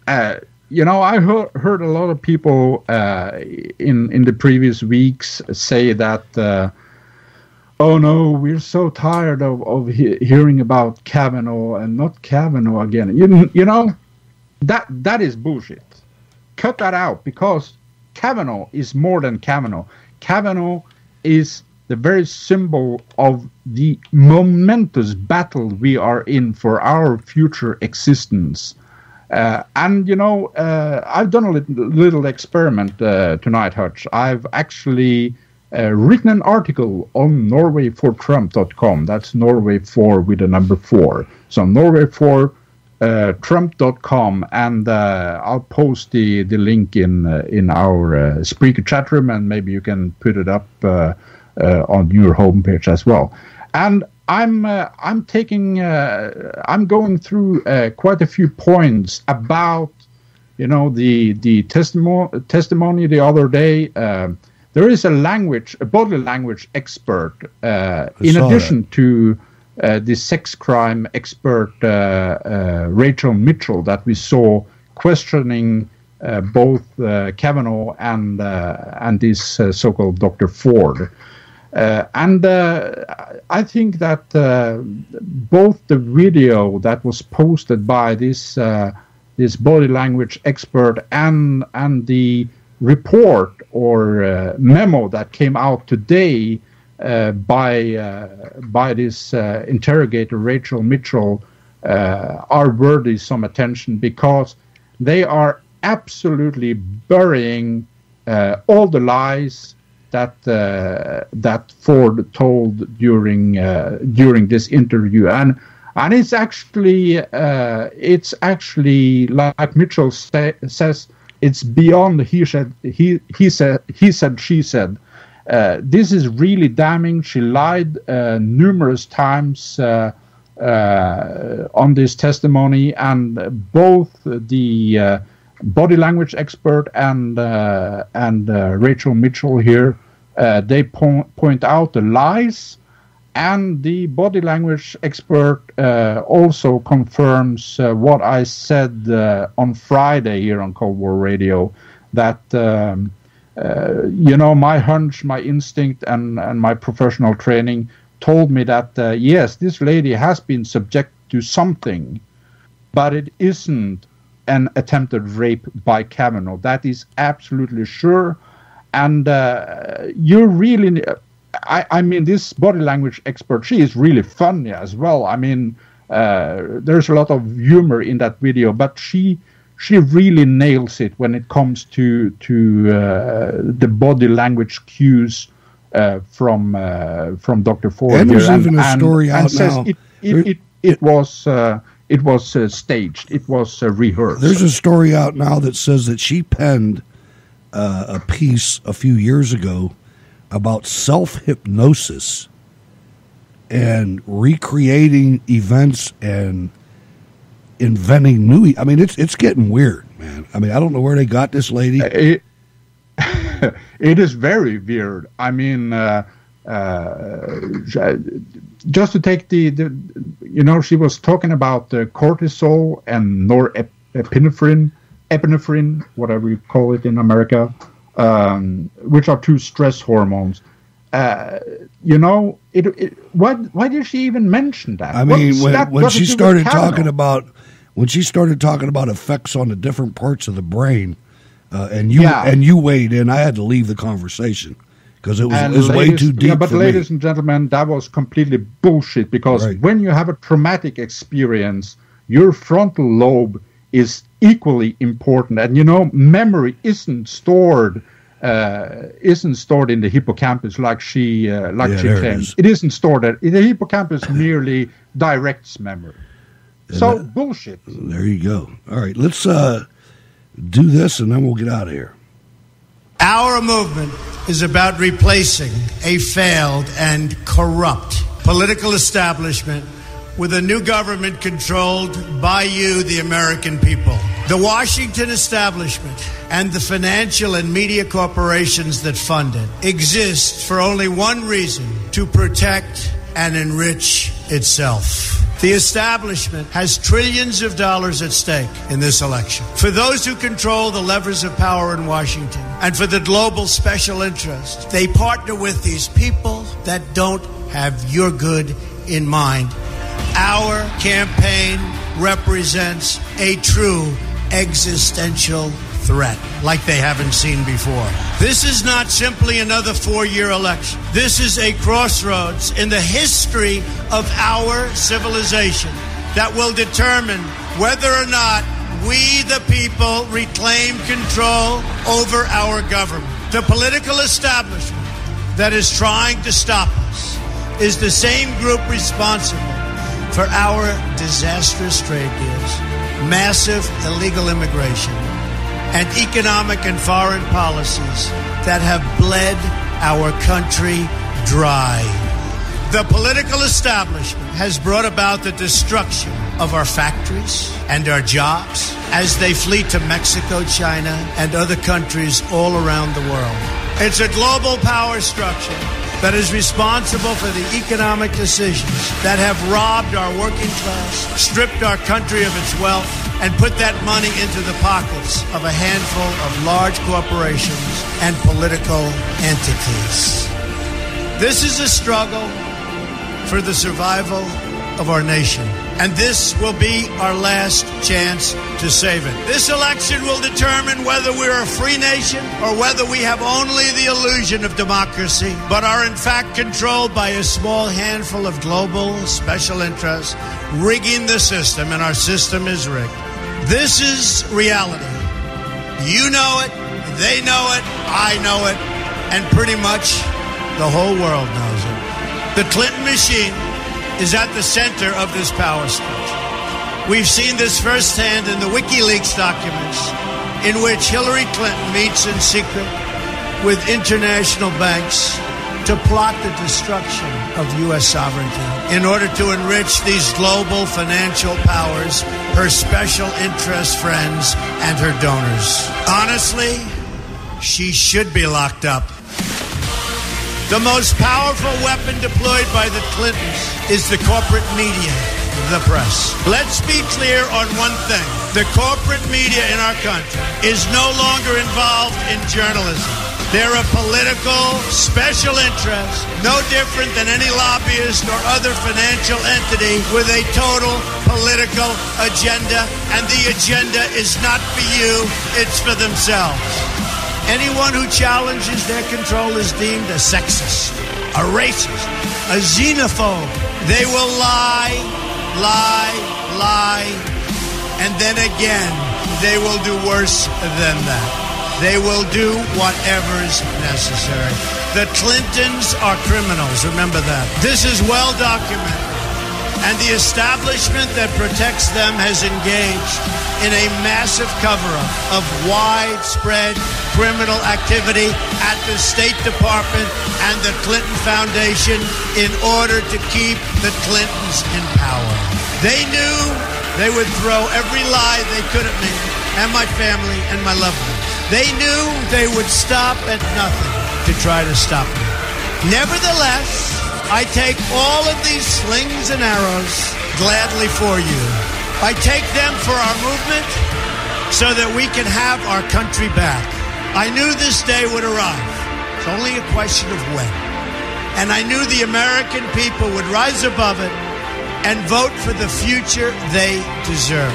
I heard a lot of people in the previous weeks say that. Oh no, we're so tired of hearing about Kavanaugh and not Kavanaugh again. That is bullshit. Cut that out, because Kavanaugh is more than Kavanaugh. Kavanaugh is the very symbol of the momentous battle we are in for our future existence. I've done a little experiment tonight, Hutch. I've actually written an article on norwayfortrump.com. That's Norway 4 with a number 4. So norwayfortrump.com, and I'll post the link in our Spreaker chat room, and maybe you can put it up on your homepage as well. And I'm going through quite a few points about the testimony the other day. there is a body language expert, in addition to the sex crime expert Rachel Mitchell that we saw questioning both Kavanaugh and this so-called Dr. Ford. I think that both the video that was posted by this body language expert and the report or memo that came out today by this interrogator Rachel Mitchell are worthy some attention, because they are absolutely burying all the lies that Ford told during this interview, and it's actually like Mitchell says, it's beyond he said, she said. This is really damning. She lied numerous times on this testimony, and both the body language expert and Rachel Mitchell here, they point out the lies, and the body language expert also confirms what I said on Friday here on Cold War Radio, that my hunch, my instinct, and my professional training told me that yes, this lady has been subject to something, but it isn't an attempted rape by Kavanaugh. That is absolutely sure. And you really, I mean, this body language expert, she is really funny as well. I mean, there's a lot of humor in that video, but she really nails it when it comes to the body language cues from Dr. Ford. And there's even a story out now. It was staged. It was rehearsed. There's a story out now that says that she penned a piece a few years ago about self-hypnosis and recreating events and inventing new. I mean, it's getting weird, man. I mean, I don't know where they got this lady. It is very weird. I mean, just to take she was talking about cortisol and epinephrine, whatever you call it in America, which are two stress hormones. Why did she even mention that? I mean, when she started talking about effects on the different parts of the brain, and you weighed in, I had to leave the conversation because it was way too deep. Yeah, but ladies and gentlemen, that was completely bullshit, because when you have a traumatic experience, your frontal lobe is equally important, and memory isn't stored in the hippocampus like she claims. It isn't stored there. The hippocampus merely directs memory. So bullshit. There you go. All right, let's do this, and then we'll get out of here. Our movement is about replacing a failed and corrupt political establishment with a new government controlled by you, the American people. The Washington establishment and the financial and media corporations that fund it exist for only one reason: to protect and enrich itself. The establishment has trillions of dollars at stake in this election. For those who control the levers of power in Washington and for the global special interests, they partner with these people that don't have your good in mind. Our campaign represents a true existential threat like they haven't seen before. This is not simply another 4-year election. This is a crossroads in the history of our civilization that will determine whether or not we, the people, reclaim control over our government. The political establishment that is trying to stop us is the same group responsible for our disastrous trade deals, massive illegal immigration, and economic and foreign policies that have bled our country dry. The political establishment has brought about the destruction of our factories and our jobs as they flee to Mexico, China, and other countries all around the world. It's a global power structure that is responsible for the economic decisions that have robbed our working class, stripped our country of its wealth, and put that money into the pockets of a handful of large corporations and political entities. This is a struggle for the survival of our nation. And this will be our last chance to save it. This election will determine whether we're a free nation or whether we have only the illusion of democracy, but are in fact controlled by a small handful of global special interests rigging the system, and our system is rigged. This is reality. You know it, they know it, I know it, and pretty much the whole world knows it. The Clinton machine is at the center of this power structure. We've seen this firsthand in the WikiLeaks documents, in which Hillary Clinton meets in secret with international banks to plot the destruction of U.S. sovereignty in order to enrich these global financial powers, her special interest friends, and her donors. Honestly, she should be locked up. The most powerful weapon deployed by the Clintons is the corporate media, the press. Let's be clear on one thing. The corporate media in our country is no longer involved in journalism. They're a political special interest, no different than any lobbyist or other financial entity with a total political agenda, and the agenda is not for you, it's for themselves. Anyone who challenges their control is deemed a sexist, a racist, a xenophobe. They will lie, and then again, they will do worse than that. They will do whatever's necessary. The Clintons are criminals, remember that. This is well documented. And the establishment that protects them has engaged in a massive cover-up of widespread criminal activity at the State Department and the Clinton Foundation in order to keep the Clintons in power. They knew they would throw every lie they could at me and my family and my loved ones. They knew they would stop at nothing to try to stop me. Nevertheless, I take all of these slings and arrows gladly for you. I take them for our movement so that we can have our country back. I knew this day would arrive. It's only a question of when. And I knew the American people would rise above it and vote for the future they deserve.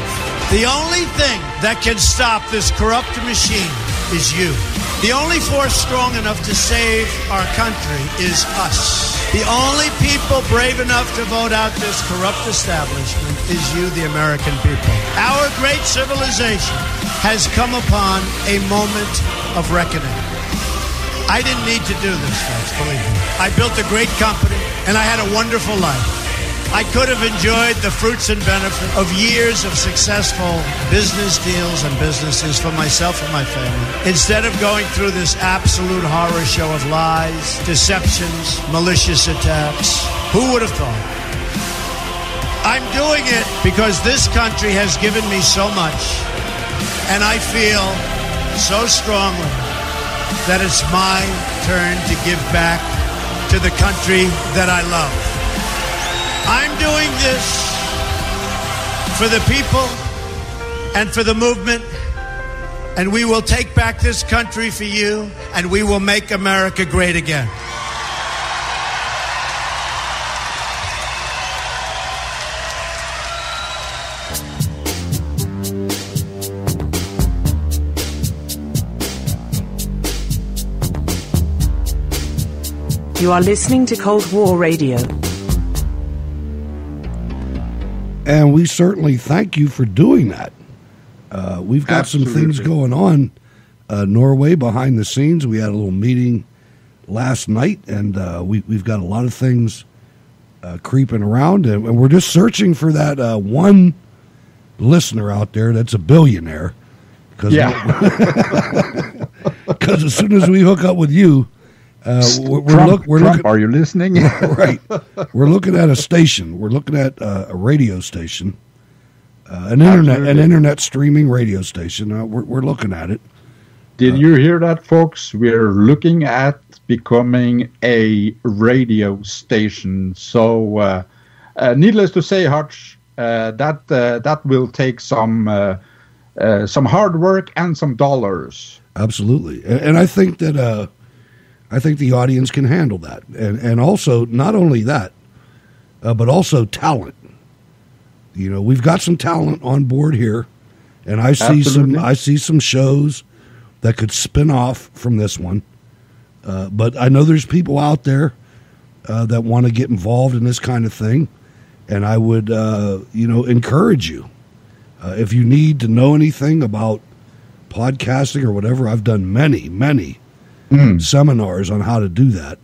The only thing that can stop this corrupt machine is you. The only force strong enough to save our country is us. The only people brave enough to vote out this corrupt establishment is you, the American people. Our great civilization has come upon a moment of reckoning. I didn't need to do this, folks, believe me. I built a great company, and I had a wonderful life. I could have enjoyed the fruits and benefit of years of successful business deals and businesses for myself and my family, instead of going through this absolute horror show of lies, deceptions, malicious attacks. Who would have thought? I'm doing it because this country has given me so much, and I feel so strongly that it's my turn to give back to the country that I love. I'm doing this for the people and for the movement, and we will take back this country for you, and we will make America great again. You are listening to Cold War Radio. And we certainly thank you for doing that. We've got some things going on. Norway, behind the scenes, we had a little meeting last night, and we've got a lot of things creeping around, and we're just searching for that one listener out there that's a billionaire. Because as soon as we hook up with you, we're looking. Are you listening? Right. We're looking at a station. We're looking at a radio station, an internet streaming radio station. We're looking at it, Did you hear that, folks? We're looking at becoming a radio station. So, needless to say, Hutch, that will take some hard work and some dollars. Absolutely, and I think that I think the audience can handle that, and also not only that, but also talent. You know, we've got some talent on board here, and I see some shows that could spin off from this one. But I know there's people out there that want to get involved in this kind of thing, and I would encourage you. If you need to know anything about podcasting or whatever, I've done many seminars on how to do that.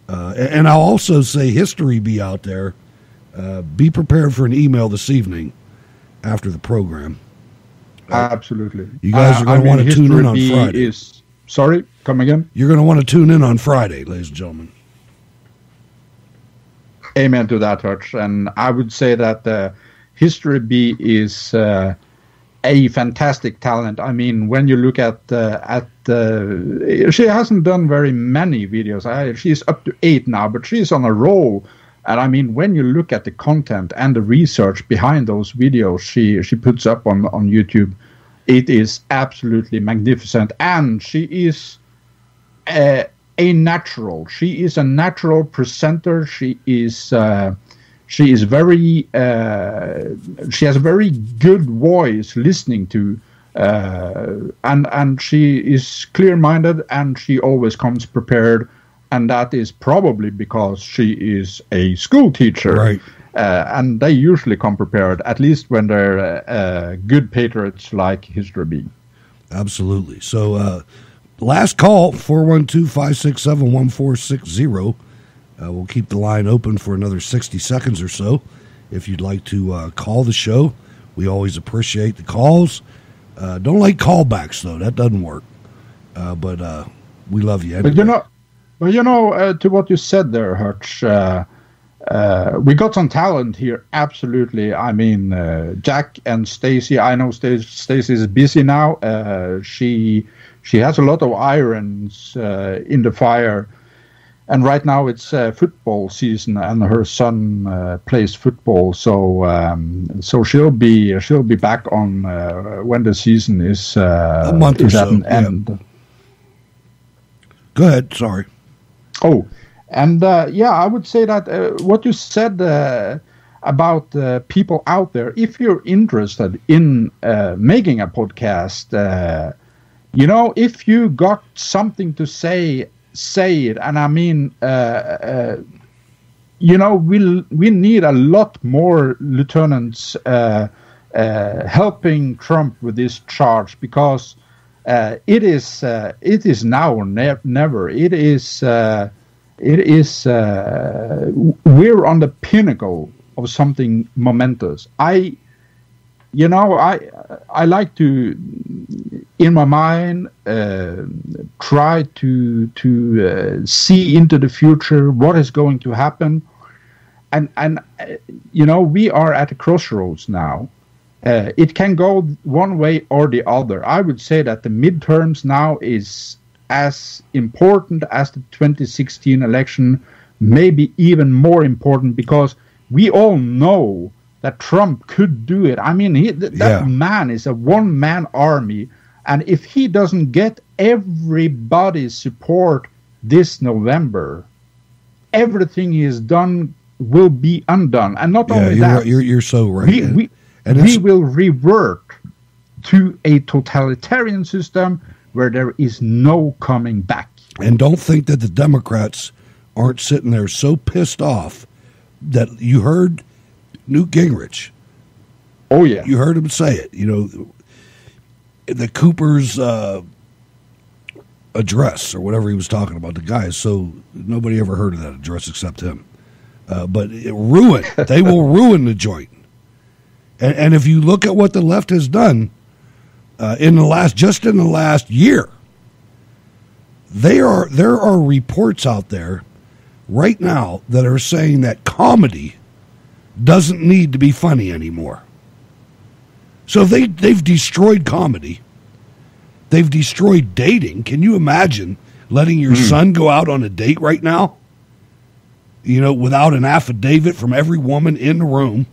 And I'll also say, history be out there. Be prepared for an email this evening after the program. Absolutely. You guys are going to want to tune in on Friday. Sorry, come again? You're going to want to tune in on Friday, ladies and gentlemen. Amen to that, Hutch. And I would say that History B is a fantastic talent. I mean, when you look at she hasn't done very many videos. She's up to 8 now, but she's on a roll. And I mean, when you look at the content and the research behind those videos she puts up on YouTube, it is absolutely magnificent. And she is a natural. She is a natural presenter. She is very. She has a very good voice listening to, and she is clear-minded, and she always comes prepared. And that is probably because she is a school teacher. Right. And they usually come prepared, at least when they're good patriots like History B. Absolutely. So, last call, 412-567-1460. We'll keep the line open for another 60 seconds or so. If you'd like to call the show, we always appreciate the calls. Don't like callbacks, though. That doesn't work. But we love you anyway. But to what you said there, Hutch, we got some talent here, absolutely. I mean, Jack and Stacy, I know Stacy is busy now. She has a lot of irons in the fire. And right now it's football season, and her son plays football. So she'll be back on when the season is a month or so. End. Go ahead. Sorry. Oh, and I would say that what you said about people out there, if you're interested in making a podcast, if you got something to say it. And I mean, we need a lot more lieutenants helping Trump with this charge, because it is now or never. It is we're on the pinnacle of something momentous. I like to, in my mind, try to see into the future what is going to happen, and we are at a crossroads now. It can go one way or the other. I would say that the midterms now is as important as the 2016 election, maybe even more important, because we all know that Trump could do it. I mean, that man is a one-man army, and if he doesn't get everybody's support this November, everything he has done will be undone. And not only that, you're so right. We will revert to a totalitarian system where there is no coming back. And don't think that the Democrats aren't sitting there so pissed off that you heard Newt Gingrich. Oh, yeah. You heard him say it. The Cooper's address, or whatever he was talking about. The guy, so nobody ever heard of that address except him. But it ruined. They will ruin the joint. And if you look at what the left has done in the last year, there are reports out there right now that are saying that comedy doesn't need to be funny anymore. So they've destroyed comedy. They've destroyed dating. Can you imagine letting your son go out on a date right now? You know, without an affidavit from every woman in the room,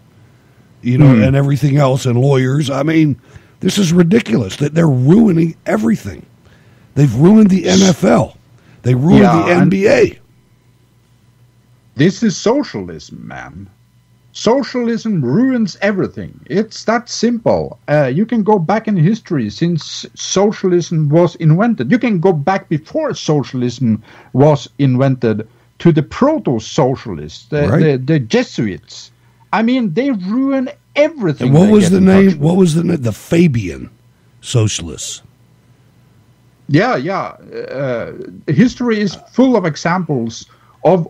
you know, and everything else, and lawyers. I mean, this is ridiculous that they're ruining everything. They've ruined the NFL. They ruined the NBA. This is socialism, man. Socialism ruins everything. It's that simple. You can go back in history since socialism was invented. You can go back before socialism was invented to the proto-socialists, the Jesuits. I mean, they ruin everything. And what was the name? What was the name? The Fabian socialists. Yeah. History is full of examples of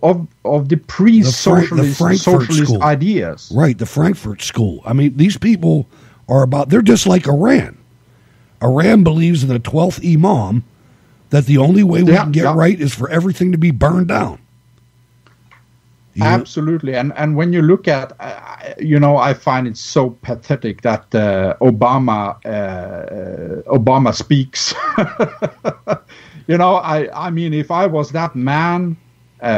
the pre-socialist socialist school. ideas. Right, the Frankfurt School. I mean, these people they're just like Iran. Iran believes in the 12th Imam, that the only way we can get right is for everything to be burned down. Absolutely. And when you look at, I find it so pathetic that Obama speaks. I mean, if I was that man,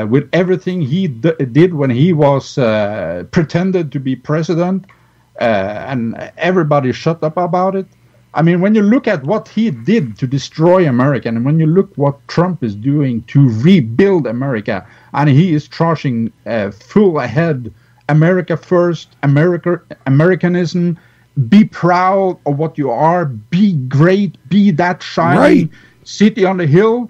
with everything he did when he was pretended to be president, and everybody shut up about it. I mean, when you look at what he did to destroy America, and when you look what Trump is doing to rebuild America, and he is charging full ahead, America first, Americanism, be proud of what you are, be great, be that shining city on the hill,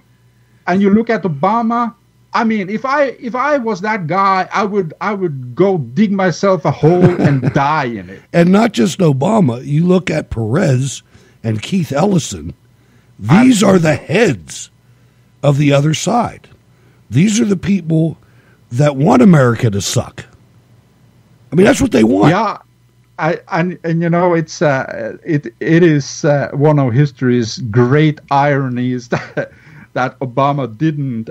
and you look at Obama. I mean, if I was that guy, I would go dig myself a hole and die in it. And not just Obama. You look at Perez and Keith Ellison. These are the heads of the other side. These are the people that want America to suck. I mean, that's what they want. Yeah, and it's it is one of history's great ironies that Obama didn't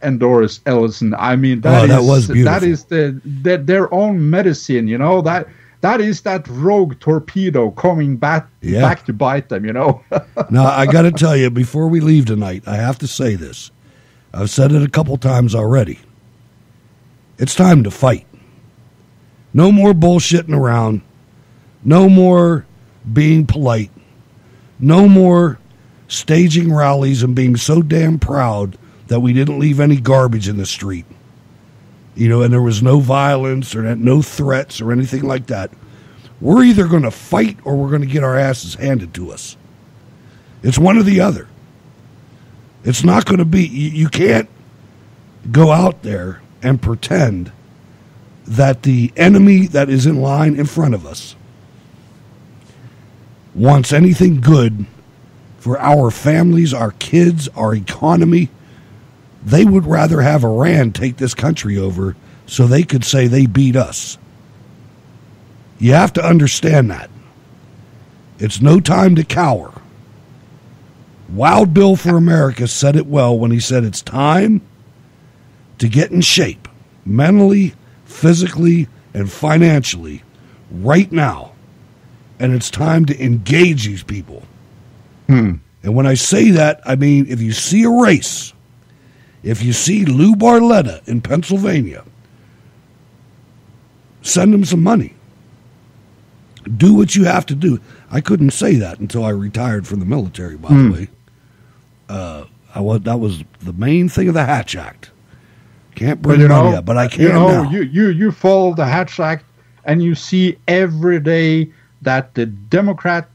endorse Ellison. I mean, that was beautiful. That is their own medicine, that is that rogue torpedo coming back to bite them, Now, I got to tell you, before we leave tonight, I have to say this. I've said it a couple times already. It's time to fight. No more bullshitting around. No more being polite. No more staging rallies and being so damn proud that we didn't leave any garbage in the street. And there was no violence or no threats or anything like that. We're either going to fight or we're going to get our asses handed to us. It's one or the other. It's not going to be, you can't go out there and pretend that the enemy that is in line in front of us wants anything good for our families, our kids, our economy. They would rather have Iran take this country over so they could say they beat us. You have to understand that. It's no time to cower. Wild Bill for America said it well when he said it's time to get in shape, mentally, physically, and financially, right now. And it's time to engage these people. And when I say that, I mean, if you see a race, if you see Lou Barletta in Pennsylvania, send him some money. Do what you have to do. I couldn't say that until I retired from the military, by the way. That was the main thing of the Hatch Act. Can't bring money up, but I can now. You follow the Hatch Act, and you see every day that the Democrat,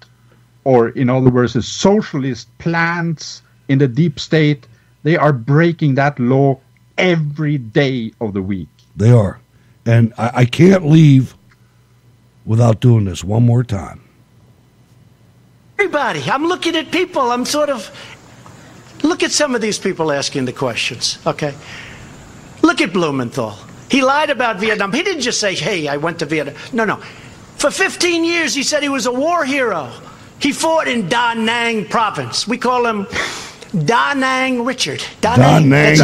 or in other words, the socialist plans in the deep state, they are breaking that law every day of the week. They are. And I can't leave without doing this one more time. Everybody, I'm looking at people. Look at some of these people asking the questions, okay? Look at Blumenthal. He lied about Vietnam. He didn't just say, hey, I went to Vietnam. No. For 15 years, he said he was a war hero. He fought in Da Nang province. We call him Da Nang Richard. Da Nang.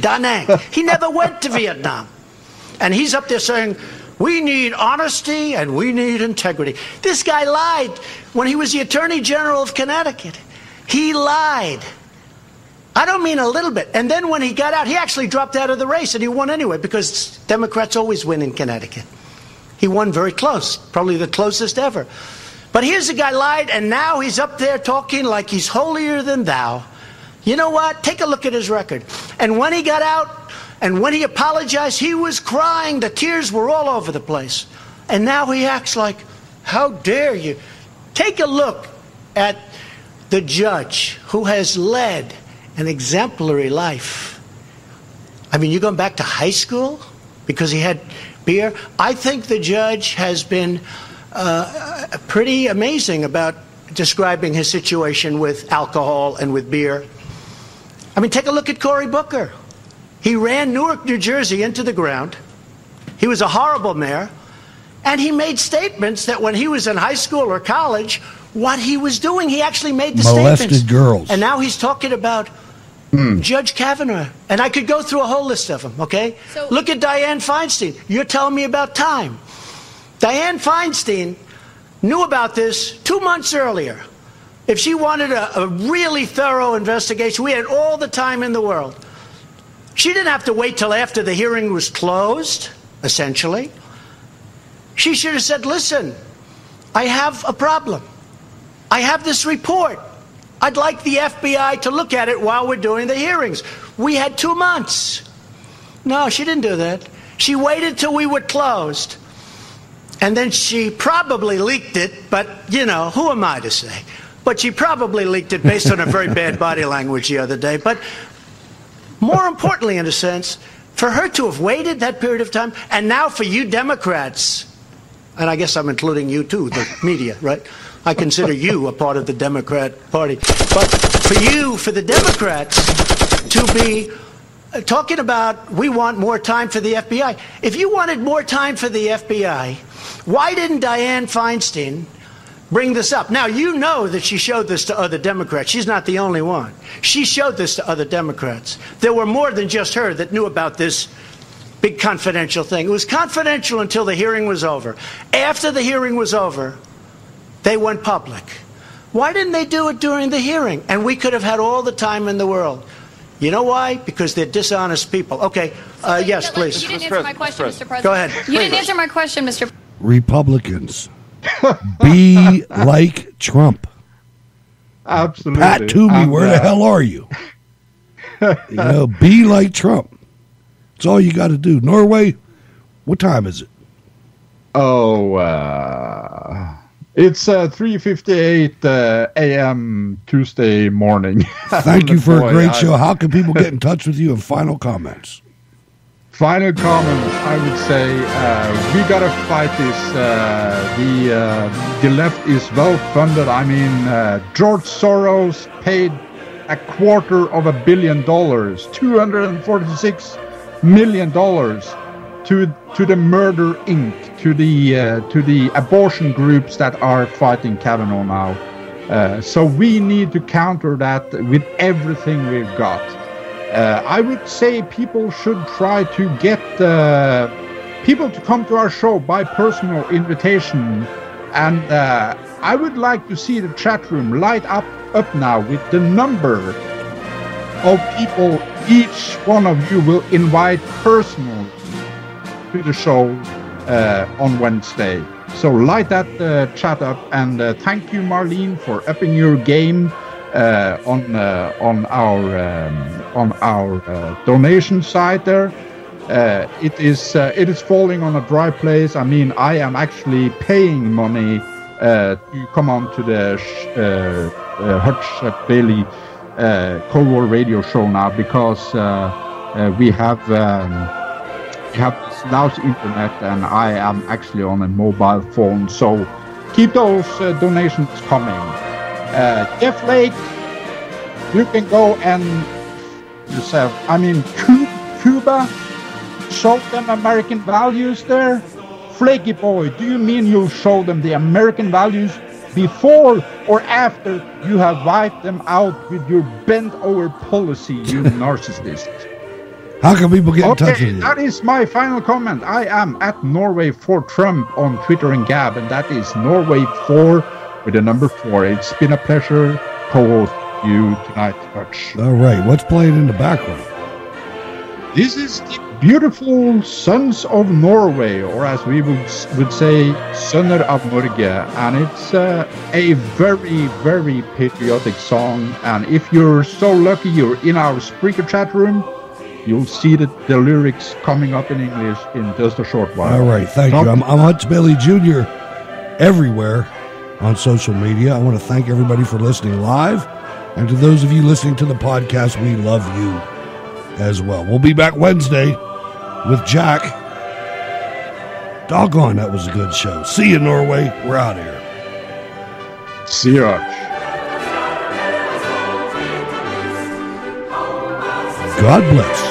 Da Nang. He never went to Vietnam. And he's up there saying, we need honesty and we need integrity. This guy lied when he was the Attorney General of Connecticut. He lied. I don't mean a little bit. And then when he got out, he actually dropped out of the race, and he won anyway, because Democrats always win in Connecticut. He won very close, probably the closest ever. But here's a guy lied, and now he's up there talking like he's holier than thou. You know what? Take a look at his record. And when he got out, and when he apologized, he was crying. The tears were all over the place. And now he acts like, how dare you? Take a look at the judge who has led an exemplary life. I mean, you're going back to high school because he had beer? I think the judge has been pretty amazing about describing his situation with alcohol and with beer. I mean, take a look at Cory Booker. He ran Newark, New Jersey into the ground. He was a horrible mayor. And he made statements that when he was in high school or college, what he was doing, he actually made the molested statements. Girls. And now he's talking about Judge Kavanaugh. And I could go through a whole list of them, okay? So, look at Dianne Feinstein. You're telling me about time. Dianne Feinstein knew about this 2 months earlier. If she wanted a really thorough investigation, we had all the time in the world. She didn't have to wait till after the hearing was closed, essentially. She should have said, listen, I have a problem. I have this report. I'd like the FBI to look at it while we're doing the hearings. We had 2 months. No, she didn't do that. She waited till we were closed. And then she probably leaked it, but, you know, who am I to say? But she probably leaked it based on her very bad body language the other day. But more importantly, in a sense, for her to have waited that period of time, and now for you Democrats, and I guess I'm including you too, the media, right? I consider you a part of the Democrat Party. But for you, for the Democrats, to be talking about we want more time for the FBI. If you wanted more time for the FBI, why didn't Dianne Feinstein bring this up? Now, you know that she showed this to other Democrats. She's not the only one. She showed this to other Democrats. There were more than just her that knew about this big confidential thing. It was confidential until the hearing was over. After the hearing was over, they went public. Why didn't they do it during the hearing? And we could have had all the time in the world. You know why? Because they're dishonest people. Okay, yes, please. You didn't answer my question, Mr. President. Go ahead. You didn't answer my question, Mr. Republicans, be like Trump. Absolutely. Pat Toomey, where the hell are you? You know, be like Trump. That's all you got to do. Norway, what time is it? Oh, it's 3:58 a.m. Tuesday morning. Thank you for a great show. How can people get in touch with you and final comments? Final comments, I would say, we got to fight this. The left is well funded. I mean, George Soros paid $250 million, $246 million to the Murder Inc., to the abortion groups that are fighting Kavanaugh now. So we need to counter that with everything we've got. I would say people should try to get people to come to our show by personal invitation. And I would like to see the chat room light up now with the number of people each one of you will invite personally to the show on Wednesday. So light that chat up, and thank you, Marlene, for upping your game on our donation side there. It is falling on a dry place. I mean, I am actually paying money to come on to the Hutch Bailey Cold War radio show now, because we have this lousy internet, and I am actually on a mobile phone. So keep those donations coming. Jeff Lake, you can go and yourself. I mean, Cuba, show them American values there. Flaky boy, do you mean you'll show them the American values before or after you have wiped them out with your bent-over policy, you narcissist? How can people get in touch with you? That is my final comment. I am at Norway4Trump on Twitter and Gab, and that is Norway4 with the number 4. It's been a pleasure, co-host you tonight, Hutch. All right, what's playing in the background? This is the beautiful Sons of Norway, or as we would say, Sønner av Norge. And it's a very, very patriotic song. And if you're so lucky you're in our Spreaker chat room, you'll see the lyrics coming up in English in just a short while. All right, thank you. I'm Hutch Bailey Jr. everywhere on social media. I want to thank everybody for listening live. And to those of you listening to the podcast, we love you as well. We'll be back Wednesday with Jack. Doggone, that was a good show. See you, Norway. We're out of here. See you, Hutch. God bless.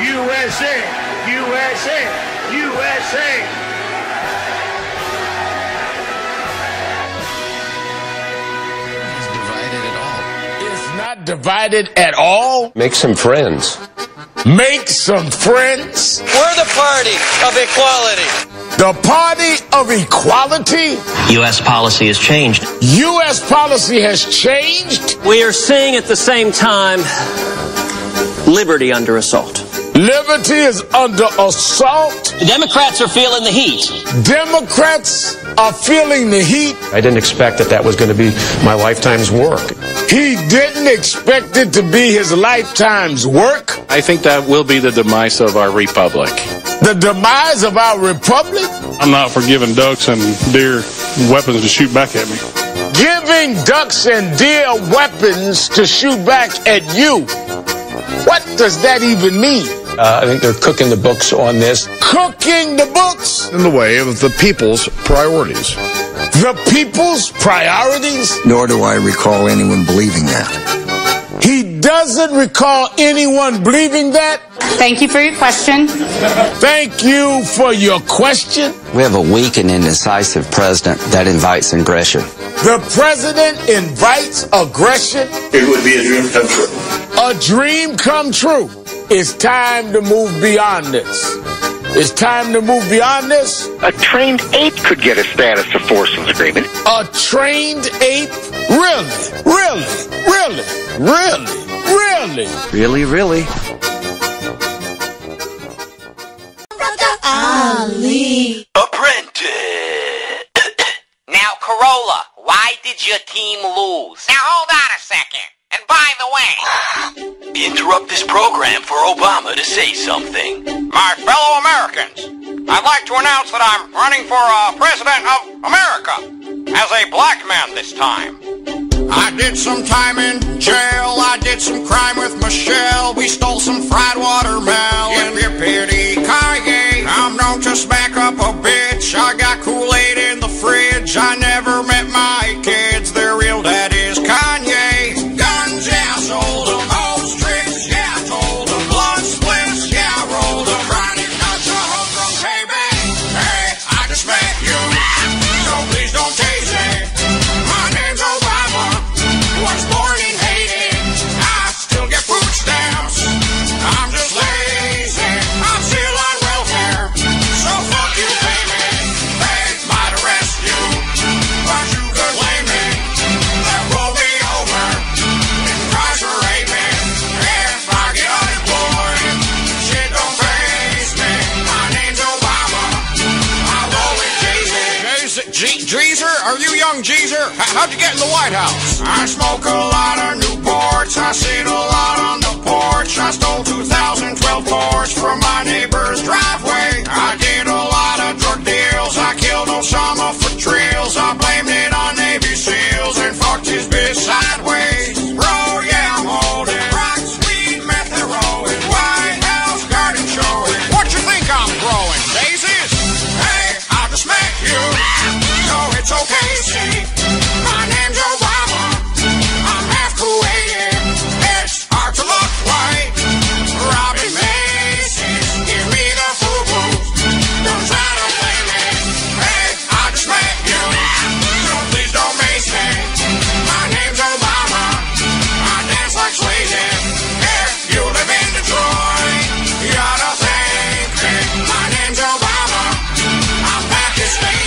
USA, USA, USA. Not divided at all. Make some friends. Make some friends. We're the party of equality. The party of equality? U.S. policy has changed. U.S. policy has changed? We are seeing at the same time liberty under assault. Liberty is under assault? The Democrats are feeling the heat. Democrats are feeling the heat? I didn't expect that was going to be my lifetime's work. He didn't expect it to be his lifetime's work? I think that will be the demise of our republic. The demise of our republic? I'm not for giving ducks and deer weapons to shoot back at me. Giving ducks and deer weapons to shoot back at you? What does that even mean? I think they're cooking the books on this. Cooking the books? In the way of the people's priorities. The people's priorities? Nor do I recall anyone believing that. He doesn't recall anyone believing that? Thank you for your question. Thank you for your question. We have a weak and indecisive president that invites aggression. The president invites aggression? It would be a dream come true. A dream come true. It's time to move beyond this. It's time to move beyond this. A trained ape could get a status of forces agreement. A trained ape? Really? Really? Really? Really? Really? Really, really? Ali. Apprentice. Now, Corolla, why did your team lose? Now, hold on a second. And by the way, interrupt this program for Obama to say something. My fellow Americans, I'd like to announce that I'm running for President of America as a black man this time. I did some time in jail, I did some crime with Michelle, we stole some fried watermelon. Yip, yippity-ki-yay, I'm known to smack up a bitch, I got Kool-Aid in the fridge, I never met my kids, their real dad is Kanye. Guns, yeah, I sold them, old tricks, yeah, I told them, blood splits, yeah, I rolled them, riding nuts, a homegrown payback. Hey, I just met you, so please don't tase me. My name's Obama. Was born in Haiti, I still get food stamps. I'm just lazy, I'm still on welfare. So fuck you, pay me. They might arrest you, but you could blame me. They'll roll me over, incarcerate me. If I get unemployed, shit don't face me. My name's Obama, I roll with Jay-Z. Jeezer? Are you young Jeezer? How'd you get in the White House? I smoke a lot of Newports, I sit a lot on the porch, I stole 2012 Porsche from my neighbor's driveway. I did a lot of drug deals, I killed Osama for trills, I blamed it on Navy SEALs and fucked his bitch sideways. Bro, yeah, I'm holding rocks, weed, meth, heroin, White House garden showing. What you think I'm growing? Daisies? Hey, I'll just smack you, so it's okay, see. My name's Obama, I'm half Kuwaiti. It's hard to look white. Robin Macy's, give me the FUBU. Don't try to play me. Hey, I just met you, so please don't mace me. My name's Obama, I dance like Swayze. If you live in Detroit, you ought to thank me. My name's Obama, I'm Pakistani.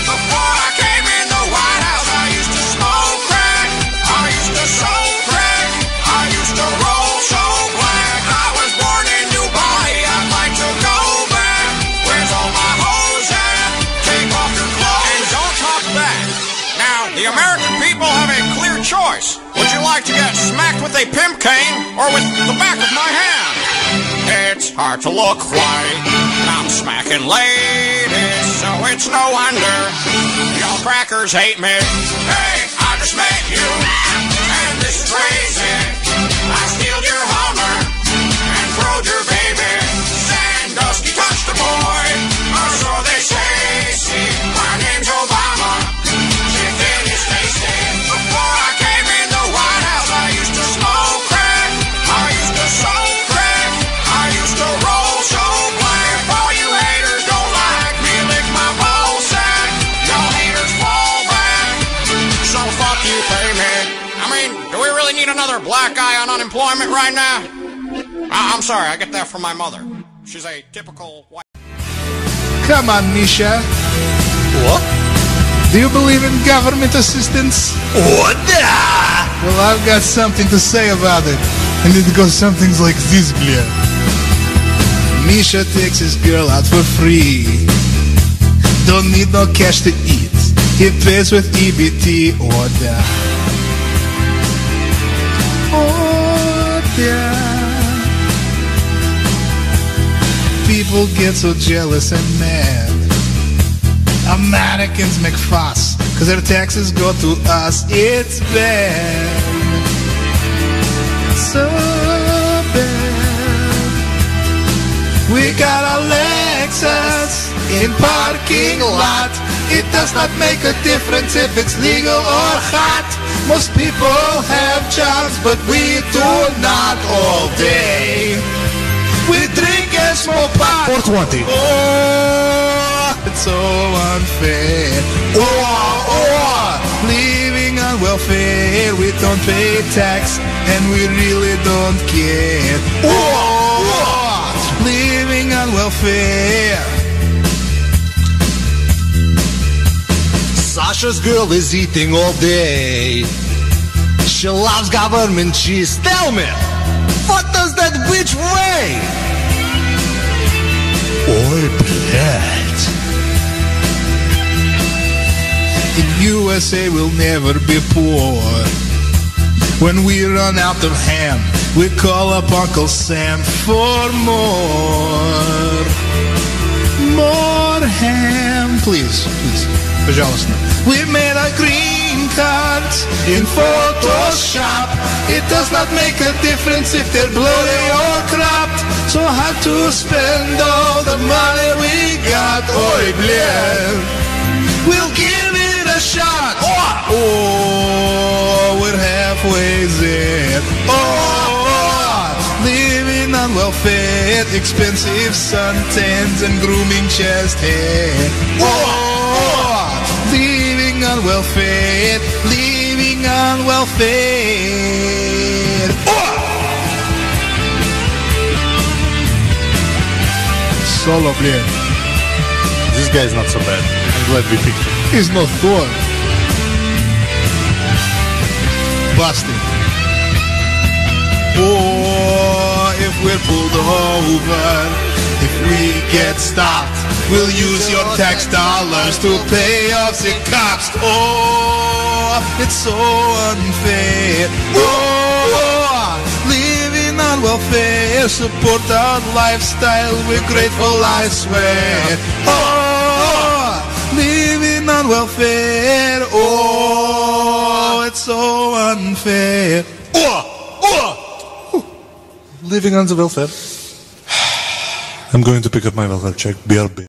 Before I came in the White House, I used to smoke crack, I used to sow crack, I used to roll so black. I was born in Dubai, I'd like to go back. Where's all my hoes at? Take off your clothes and don't talk back. Now, the American people have a clear choice. Would you like to get smacked with a pimp cane or with the back of my hand? It's hard to look white, I'm smacking ladies, so it's no wonder y'all crackers hate me. Hey, I just met you, and this is crazy. I steal your Hummer and throwed your baby. Sandusky touched the boy, or so they say. See, my name's Obama, chicken is tasty. Before I came in the White House, I used to smoke crack, I used to sow crack, I used to roll other black guy on unemployment right now? I'm sorry, I get that from my mother. She's a typical white... Come on, Misha. What? Do you believe in government assistance? What? Well, I've got something to say about it. And it goes something like this, Blair. Misha takes his girl out for free. Don't need no cash to eat. He pays with EBT order. Order. People get so jealous and mad. Americans make fuss cause their taxes go to us. It's bad. So bad. We got our Lexus in parking lot. It does not make a difference if it's legal or hot. Most people have jobs, but we do not all day. We drink and smoke pot. 420. Oh, it's so unfair. Living on welfare. We don't pay tax and we really don't care. Living on welfare. Sasha's girl is eating all day. She loves government cheese. Tell me, what does that bitch weigh? Oi, блядь. In USA we'll never be poor. When we run out of ham, we call up Uncle Sam for more. More ham. Please, please. Пожалуйста. We made a green card in Photoshop. It does not make a difference if they're blurry or cropped. So hard to spend all the money we got. Oi, bleh. We'll give it a shot. Oh, we're halfway there. Oh, living on welfare, expensive suntans and grooming chest hair. Oh, living on welfare, living on welfare. Oh! Solo player. This guy's not so bad. I'm glad we picked him. He's not Thor. Busted. Oh, if we're pulled over, if we get stopped, we'll use your tax dollars to pay off the cops. Oh, it's so unfair. Oh, living on welfare, support our lifestyle, we're grateful, I swear. Oh, living on welfare. Oh, it's so unfair. Living on the welfare. I'm going to pick up my welfare check. BRB.